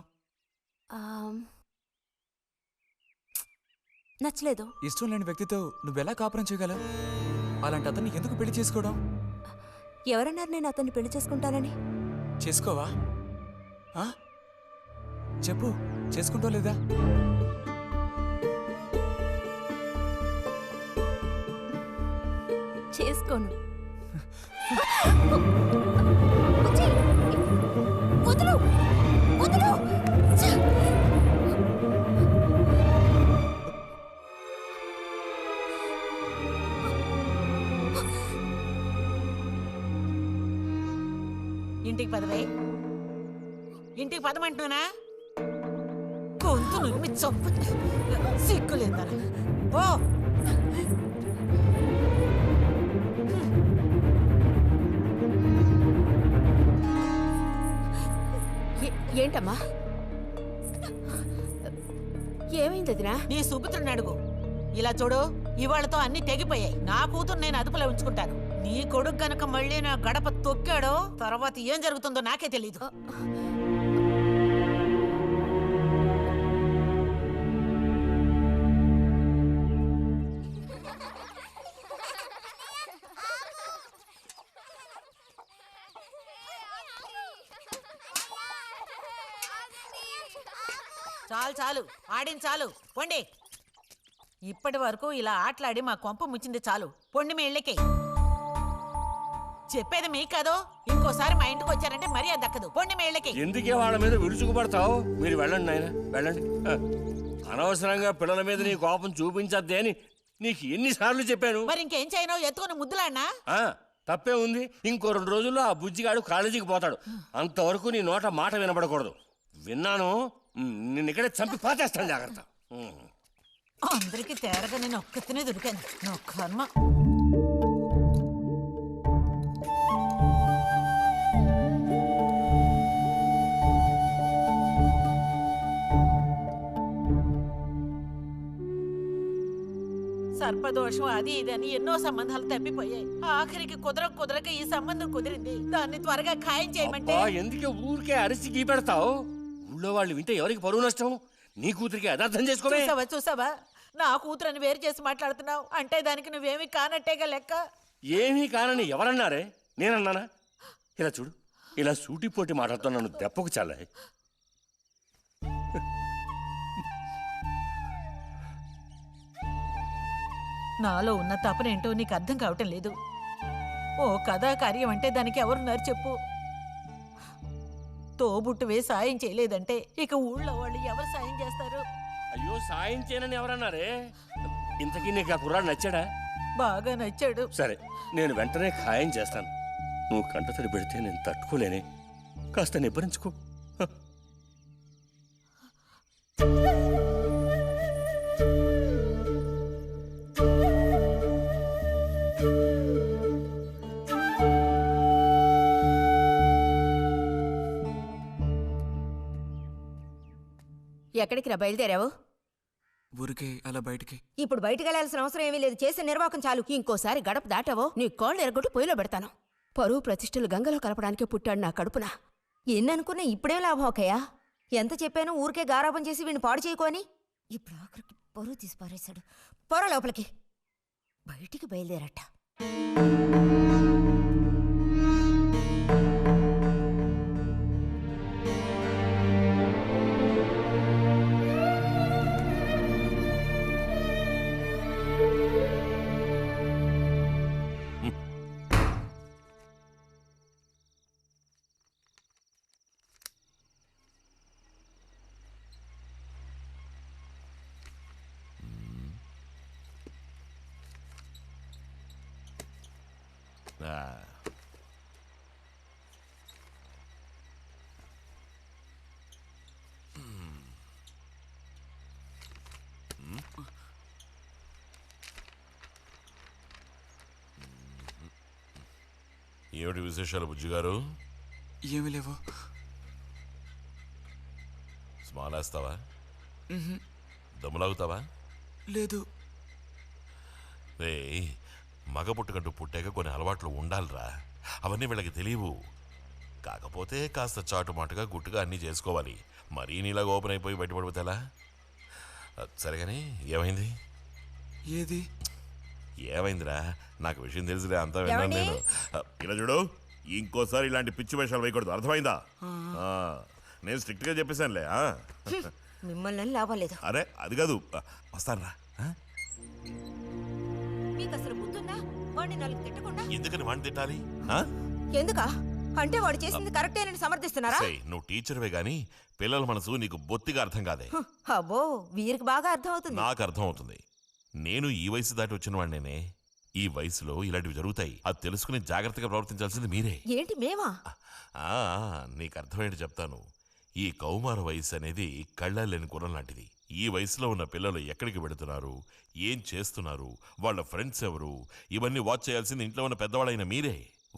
నచ్చలేదు. ఇష్టం లేని వ్యక్తితో నువ్వెలా కాపురం చేయగలవు? అలాంటి అతన్ని ఎందుకు పెళ్లి చేసుకోవడం? ఎవరన్నారు నేను అతన్ని పెళ్లి చేసుకుంటానని? చేసుకోవా? చెప్పు, చేసుకుంటా లేదా? చేసుకోను. ఇంటికి పదవే. ఇంటికి పదమంటున్నానా? గొంతు నువ్వు చంపు. సిగ్గులేదా? ఓ ఏంటమ్మా, ఏమైంది వదినా? నీ సుపుత్రుని అడుగు. ఇలా చూడు, ఇవాళతో అన్ని తెగిపోయాయి. నా కూతురు నేను అదుపులో ఉంచుకుంటాను. నీ కొడుకు గనక మళ్ళీ నా గడప తొక్కాడో తర్వాత ఏం జరుగుతుందో నాకే తెలీదు. చాలు చాలు, ఆడిన చాలు, పొండి. ఇప్పటి వరకు ఇలా ఆటలాడి మా కొంప ముచ్చింది చాలు. పొండి మీ ఇళ్ళకి. చెప్పేది మీకు కాదో, ఇంకోసారి మా ఇంటికి వచ్చారంటే మర్యాద దక్కదు. పొండి మీ ఇళ్ళకి. ఎందుకే వాళ్ళ మీద విరుచుకుపడతావు? మీరు వెళ్ళండి నాయన, వెళ్ళండి. అనవసరంగా పిల్లల మీద నీ కోపం చూపించద్దే అని నీకు ఎన్నిసార్లు చెప్పాను. మరి ఇంకేం చేయను? ఎత్తుకుని ముద్దులాడినా? తప్పే ఉంది. ఇంకో 2 రోజుల్లో ఆ బుజ్జిగాడు కాలేజీకి పోతాడు. అంతవరకు నీ నోట మాట వినపడకూడదు. విన్నాను, నిన్ను ఇక్కడే చంపి పాచేస్తాను. జాగ్రత్త. అందరికి తేరగా నేను ఒక్కతనే దొరికాను. నా కర్మ. సర్పదోషం అది ఇదని ఎన్నో సంబంధాలు తప్పిపోయాయి. ఆఖరికి కుదరక ఈ సంబంధం కుదిరింది. దాన్ని త్వరగా ఖాయం చేయమంటే ఎందుకే ఊరికే అరిసి గీపెడతావు? ఊళ్ళో వాళ్ళు వింటే ఎవరికి పరువు నష్టం? నీ కూతురికి అదర్థం చేసుకోవే. చూసావా, నా కూతురని వేరు చేసి మాట్లాడుతున్నావు అంటే దానికి నువ్వేమీ కానట్టేగా లెక్క. ఏమీ కానని ఎవరన్నారే? నేనన్నానా? ఇలా చూడు, ఇలా సూటిపోటి మాటలతో నన్ను దెప్పకు చాలే. నాలో ఉన్న తపనేంటో నీకు అర్థం కావటం లేదు. ఓ కథా కార్యం అంటే దానికి ఎవరున్నారు చెప్పు? తోబుట్టువే సాయం చేయలేదంటే ఇక ఊళ్ళో వాళ్ళు ఎవరు సాయం చేస్తారు? అయ్యో, సాయం చేయనని ఎవరన్నారే? ఇంతకీ నీకు ఆ కుర్రాడు నచ్చాడా? బాగా నచ్చాడు. సరే, నేను వెంటనే ఖాయం చేస్తాను. నువ్వు కంటతడి పెడితే నేను తట్టుకోలేనే. కాస్త నిబ్బరించుకో. ఎక్కడికి రా బయలుదేరావు? ఊరికే అలా బయటికి. ఇప్పుడు బయటికి వెళ్ళాల్సిన అవసరం ఏమీ లేదు. చేసే నిర్వాహకం చాలు. ఇంకోసారి గడప దాటావో నీ కాళ్ళు ఎరగొట్టి పొయ్యిలో పెడతాను. పరువు ప్రతిష్టలు గంగలో కలపడానికే పుట్టాడు నా కడుపున. ఎన్ననుకున్నా ఇప్పుడేం లాభం ఒకయ్యా? ఎంత చెప్పాను ఊరికే గారాపం చేసి వీడిని పాడు చేయకోని. ఇప్పుడు ఆఖరికి పరువు తీసి పారేశాడు. పొర లోపలికి. బయటికి బయలుదేరట. ఏమిటి విశేషాలు బుజ్జిగారు? ఏమి లేవు. స్మాలేస్తావా? దమ్ములాగుతావా? లేదు. రే, మగ పుట్టుకంటూ పుట్టాక కొన్ని అలవాట్లు ఉండాలిరా. అవన్నీ వీళ్ళకి తెలియవు. కాకపోతే కాస్త చాటుమాటుగా గుట్టుగా అన్నీ చేసుకోవాలి. మరీ నీలాగా ఓపెన్ అయిపోయి బయటపడిపోతే ఎలా? సరేగాని ఏమైంది? ఏది ఏమైందిరా? నాకు విషయం తెలిసిలే, అంతా విన్నాను నేను. ఇలా చూడు, ఇంకోసారి ఇలాంటి పిచ్చి వేషాలు వేయకూడదు, అర్థమైందా? నేను స్ట్రిక్ట్ గా చెప్పేశానులే. మిమ్మల్ని లాభం లేదు. అరే అది కాదు, వస్తానురా. మీకు అసలు గుర్తుందా? వాడిని నాలుగు తిట్టకుండా. ఎందుకని వాడిని తిట్టాలి? ఎందుకా? అంటే వాడు చేసింది కరెక్టేనని సమర్థిస్తున్నారా? నువ్వు టీచర్వే గాని పిల్లల మనసు నీకు బొత్తిగా అర్థం కాదే. అబ్బో, వీరికి బాగా అర్థం అవుతుంది. నాకు అర్థం అవుతుంది. నేను ఈ వయసు దాటి వచ్చిన వాడినేనే. ఈ వయసులో ఇలాంటివి జరుగుతాయి. అది తెలుసుకుని జాగ్రత్తగా ప్రవర్తించాల్సింది మీరే. ఏంటి మేమా? నీకు అర్థమేంటి చెప్తాను. ఈ కౌమార వయసు అనేది కళ్ళలేని గుర్రం లాంటిది. ఈ వయసులో ఉన్న పిల్లలు ఎక్కడికి వెళుతున్నారు, ఏం చేస్తున్నారు, వాళ్ళ ఫ్రెండ్స్ ఎవరు, ఇవన్నీ వాచ్ చేయాల్సింది ఇంట్లో ఉన్న పెద్దవాళ్ళైన మీరే.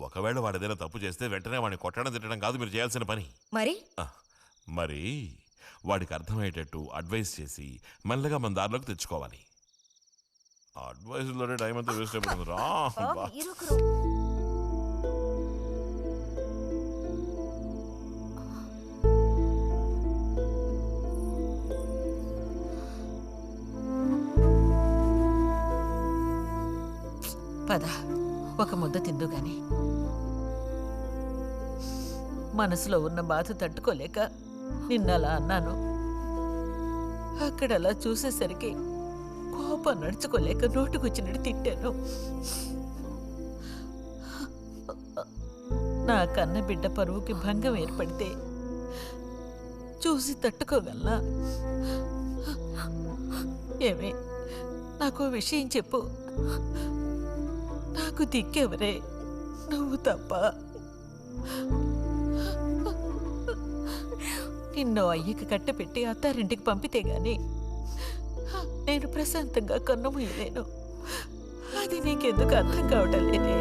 ఒకవేళ వాడేదైనా తప్పు చేస్తే వెంటనే వాడిని కొట్టడం తిట్టడం కాదు మీరు చేయాల్సిన పని. మరి వాడికి అర్థమయ్యేటట్టు అడ్వైస్ చేసి మెల్లగా మన దారిలోకి తెచ్చుకోవాలి. అడ్వైస్లోనే టైం అంతా వేస్ట్ అయిపోతుంది రా. పద, ఒక ముద్ద తిందు గాని. మనసులో ఉన్న బాధ తట్టుకోలేక నిన్నలా అన్నాను. అక్కడలా చూసేసరికి కోపం నడుచుకోలేక నోటుకొచ్చినట్టు తిట్టాను. నా కన్న బిడ్డ పరువుకి భంగం ఏర్పడితే చూసి తట్టుకోగలనా? ఏమే, నాకు విషయం చెప్పు. నాకు దిక్కెవరే? నువ్వు తప్ప. నిన్నో అయ్యకి కట్టపెట్టి అత్తారింటికి పంపితే గాని నేను ప్రశాంతంగా కన్నుమూయలేను. అది నీకెందుకు అర్థం కావటం లేదే?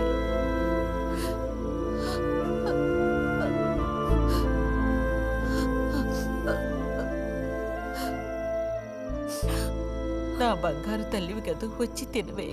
నా బంగారు తల్లివి కదూ, వచ్చి తినవే.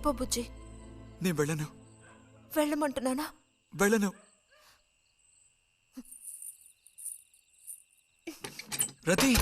వెళ్ళిపో బుజ్జి. నేను వెళ్ళను. వెళ్ళమంటున్నానా? వెళ్ళను. రతి,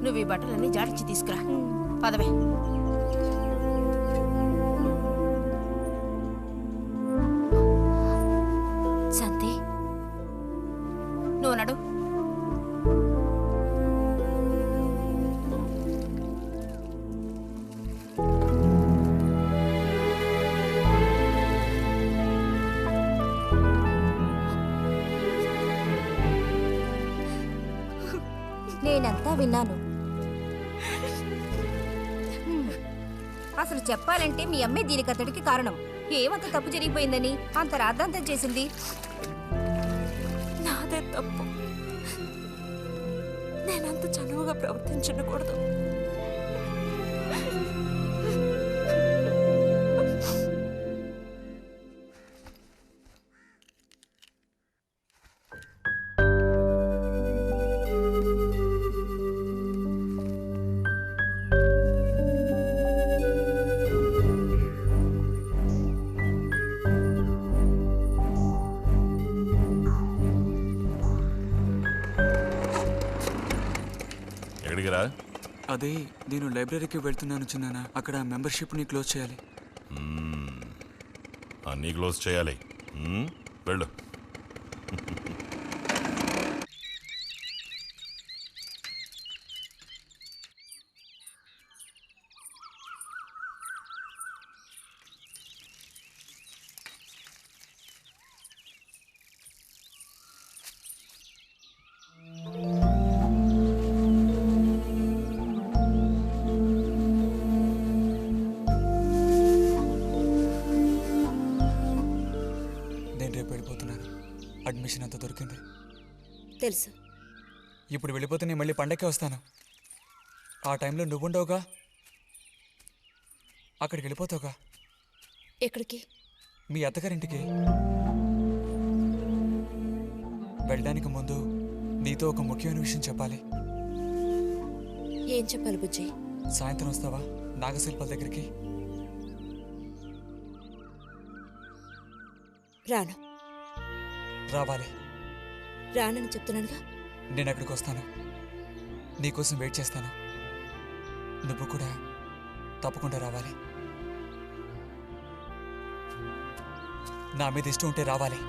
నువ్వు ఈ బట్టలన్నీ జాడించి తీసుకురా. పదవే. శాంతి, నువ్వు నడు. నేనంతా విన్నాను. అసలు చెప్పాలంటే మీ అమ్మే దీనికి అతడికి కారణం. ఏమంత తప్పు జరిగిపోయిందని అంత రాద్ధాంతం చేసింది? నాదే తప్పు. నేనంత చనువుగా ప్రవర్తించకూడదు. అదే నేను లైబ్రరీకి వెళ్తున్నాను చిన్నానా. అక్కడ మెంబర్షిప్ని క్లోజ్ చేయాలి. అన్నీ క్లోజ్ చేయాలి. వెళ్ళు. అడ్మిషన్ అంతా దొరికింది. తెలుసు. ఇప్పుడు వెళ్ళిపోతే నేను మళ్ళీ పండక్కే వస్తాను. ఆ టైంలో నువ్వుండవుగా, అక్కడికి వెళ్ళిపోతావుగా. ఎక్కడికి? మీ అత్తగారింటికి. వెళ్ళడానికి ముందు నీతో ఒక ముఖ్యమైన విషయం చెప్పాలి. ఏం చెప్పాలి బుజ్జి? సాయంత్రం వస్తావా నాగశిల్పాల దగ్గరికి? రాను. రావాలి. రానని చెప్తున్నానుగా. నేను అక్కడికి వస్తాను, నీకోసం వెయిట్ చేస్తాను. నువ్వు కూడా తప్పకుండా రావాలి. నా మీద ఇష్టం ఉంటే రావాలి.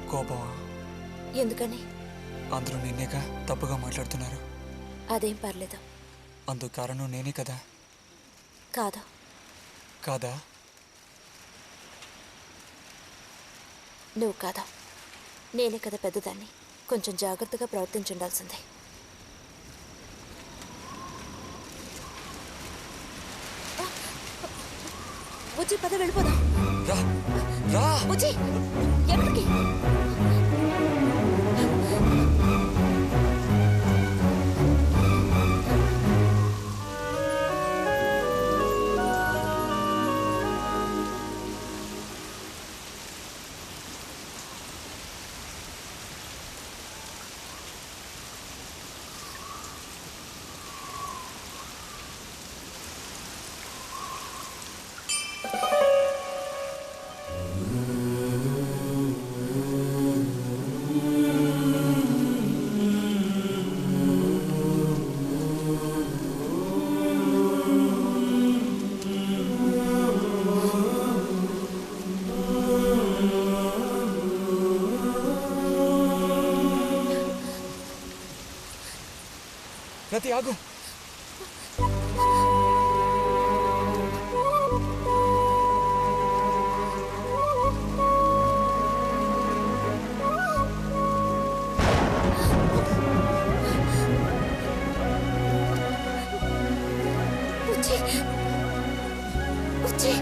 కోపమా? ఎందుకని? అందరూ నిన్నేగా తప్పుగా మాట్లాడుతున్నారు. అదేం పర్లేదు. అందుకు కారణం నేనే కదా. కాదు. కాదా? నువ్వు కాదా, నేనే కదా పెద్దదాన్ని. కొంచెం జాగ్రత్తగా ప్రవర్తించుండాల్సిందే. బుజ్జి పద వెళ్ళిపోదాం. బుజ్జి ఎక్కడికి? రతి ఆగు. బుజ్జి బుజ్జి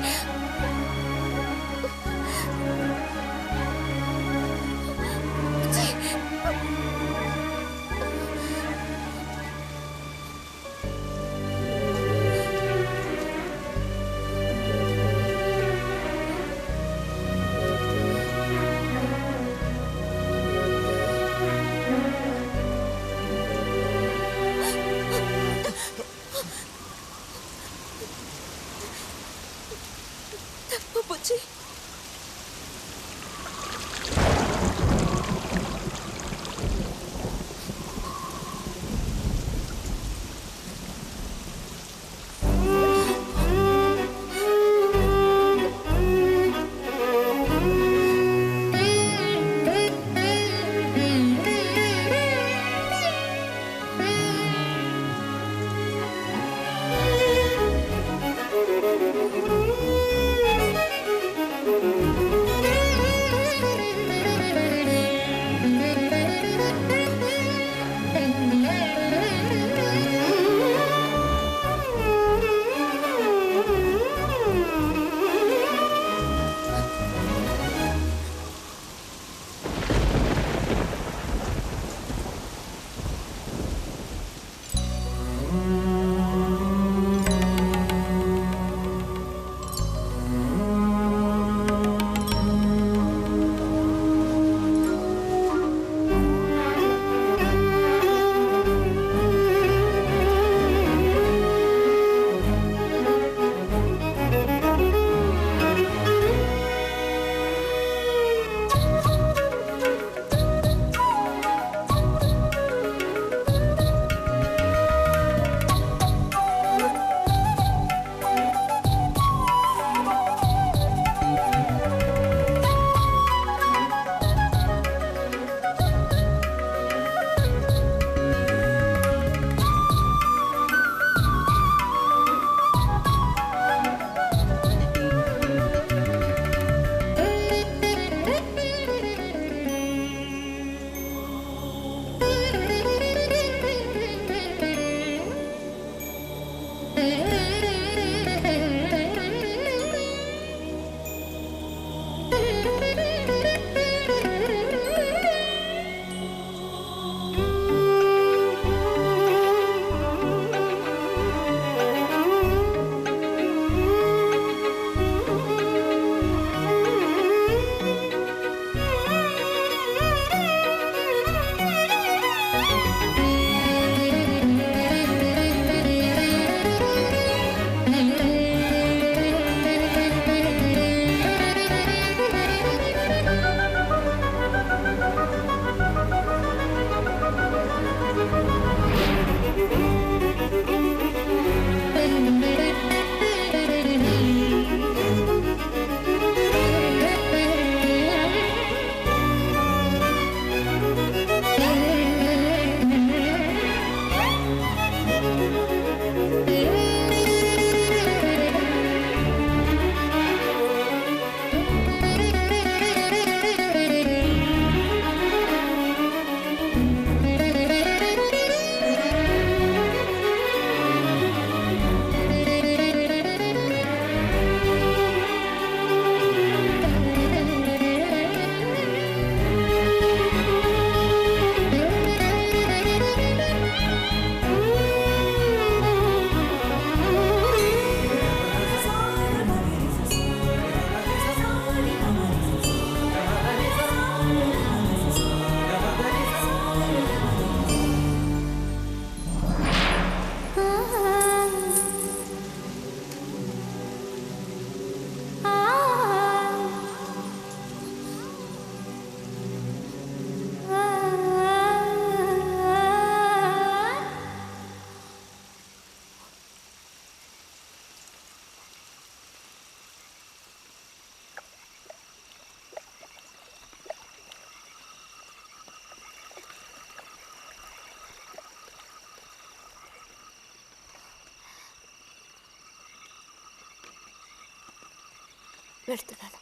వెళ్తున్నాను.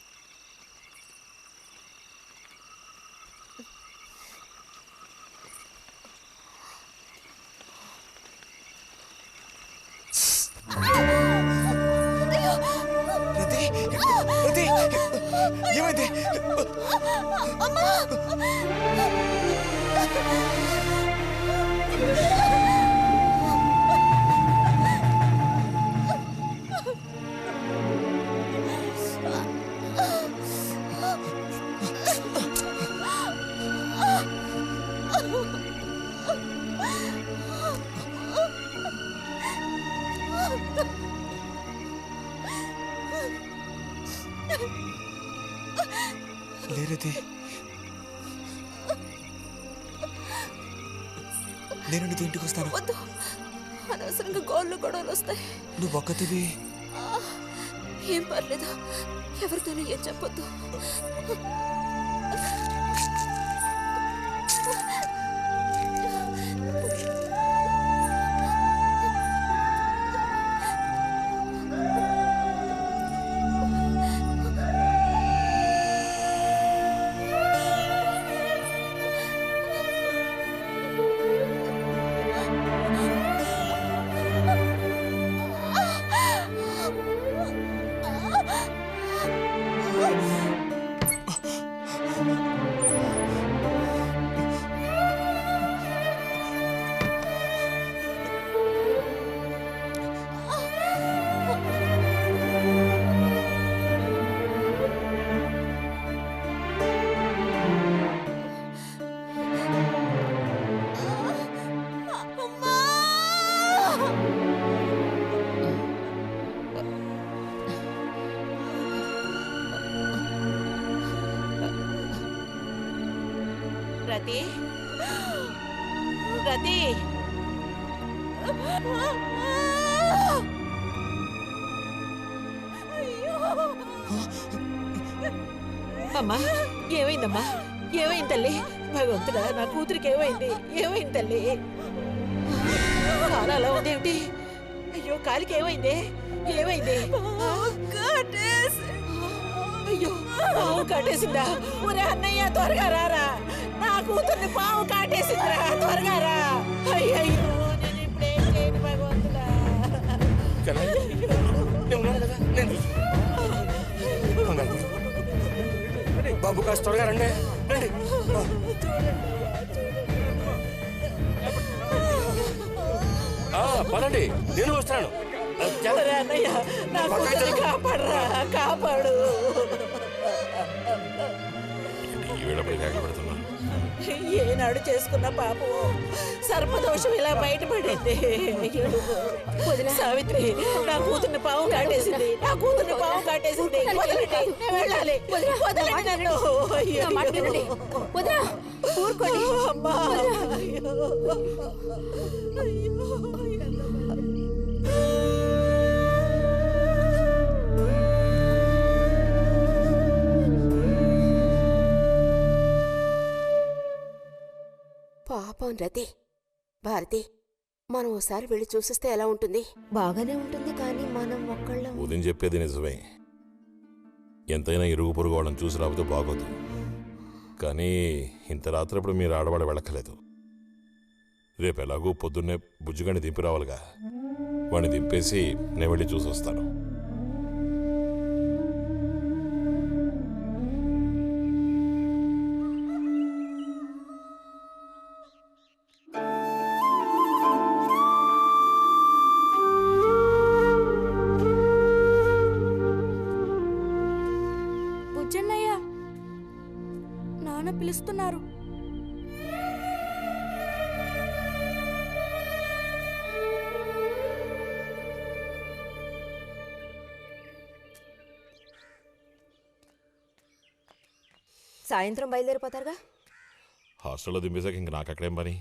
ఏమైంది? లేరది, నేను నీతో ఇంటికి వస్తాను. వద్దు, అనవసరంగా గోళ్ళు గొడవలు వస్తాయి. నువ్వు ఒక్కతివి. ఏం పర్లేదు, ఎవరితోనూ ఏం చెప్పొద్దు. రతి, రతి, అమ్మా ఏమైందమ్మా? ఏమైంది తల్లి? భగవంతుడా, నా కూతురికి ఏమైంది? ఏమైంది తల్లి? కాలు అలా ఉందేమిటి? అయ్యో, కాలికి ఏమైంది? ఏమైంది? అయ్యో, పాము కాటేసిందా? ఒరే అన్నయ్య, త్వరగా రారా, నా కూతుర్ని పాము కాటేసిందిరా, త్వరగా రా. అయ్యో, నేను ఇప్పుడేం చేయను భగవంతుడా. బాబు కాస్త త్వరగా రండి, రండి. పదండి, నేను వస్తాను. అన్నయ్య, నా కూతుర్ని కాపాడరా, కాపాడు. ఏనాడు చేసుకున్న పాపం సర్పదోషం ఇలా బయటపడింది. సావిత్రి, నా కూతుర్ని పాము కాటేసింది, నా కూతుర్ని పాము కాటేసింది. వదలండి, నేను వెళ్ళాలి. వదలండి నన్ను. ఊరుకోండి అమ్మా. పాపం రతి. భారతి, మనం ఓసారి వెళ్ళి చూసిస్తే ఎలా ఉంటుంది? బాగానే ఉంటుంది, కానీ మనం ఒక్కళ్ళం. ఉదయం చెప్పేది నిజమే. ఎంతైనా ఇరుగు పొరుగు వాళ్ళని చూసి రాకపోతే బాగోదు. కానీ ఇంత రాత్రప్పుడు మీరు ఆడవాడ వెళ్ళక్కలేదు. రేపు ఎలాగూ పొద్దున్నే బుజ్జిగాని దింపి రావాలిగా. వాడిని దింపేసి నేను వెళ్ళి చూసి వస్తాను. పిలుస్తున్నారు. సాయంత్రం బయలుదేరిపోతారుగా? హాస్టల్లో దింపేశాక ఇంక నాకు అక్కడేం పని?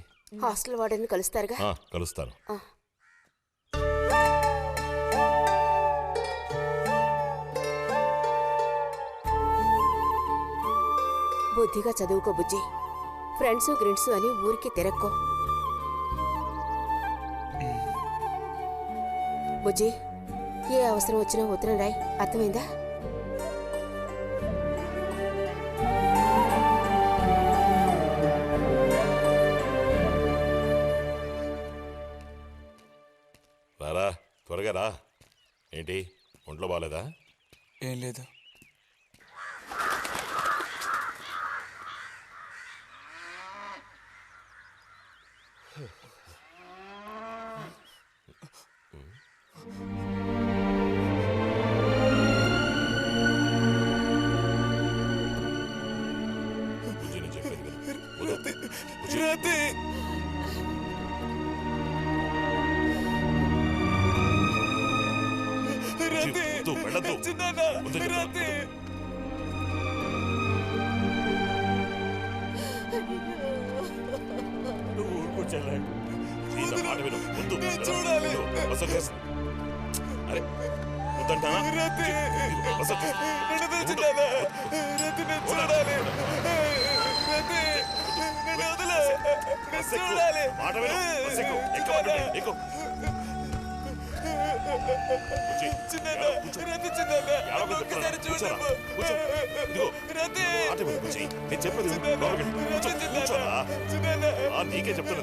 హాస్టల్ వార్డెన్ కలుస్తారుగా? కలుస్తాను. బుద్ధిగా చదువుకో బుజ్జి. ఫ్రెండ్స్ గ్రిండ్స్ అని ఊరికి తిరక్కో. బుజ్జి, ఏ అవసరం వచ్చినా ఉత్తరం రాయి, అర్థమైందా? త్వరగా రా. ఏంటి ఒంట్లో బాగాలేదా? ఏం లేదు. నీకే చెప్తాను.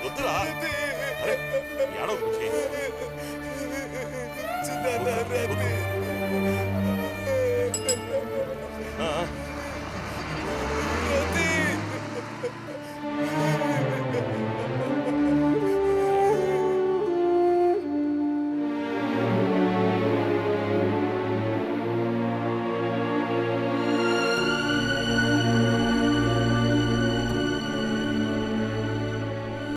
వద్దురా ఏడవ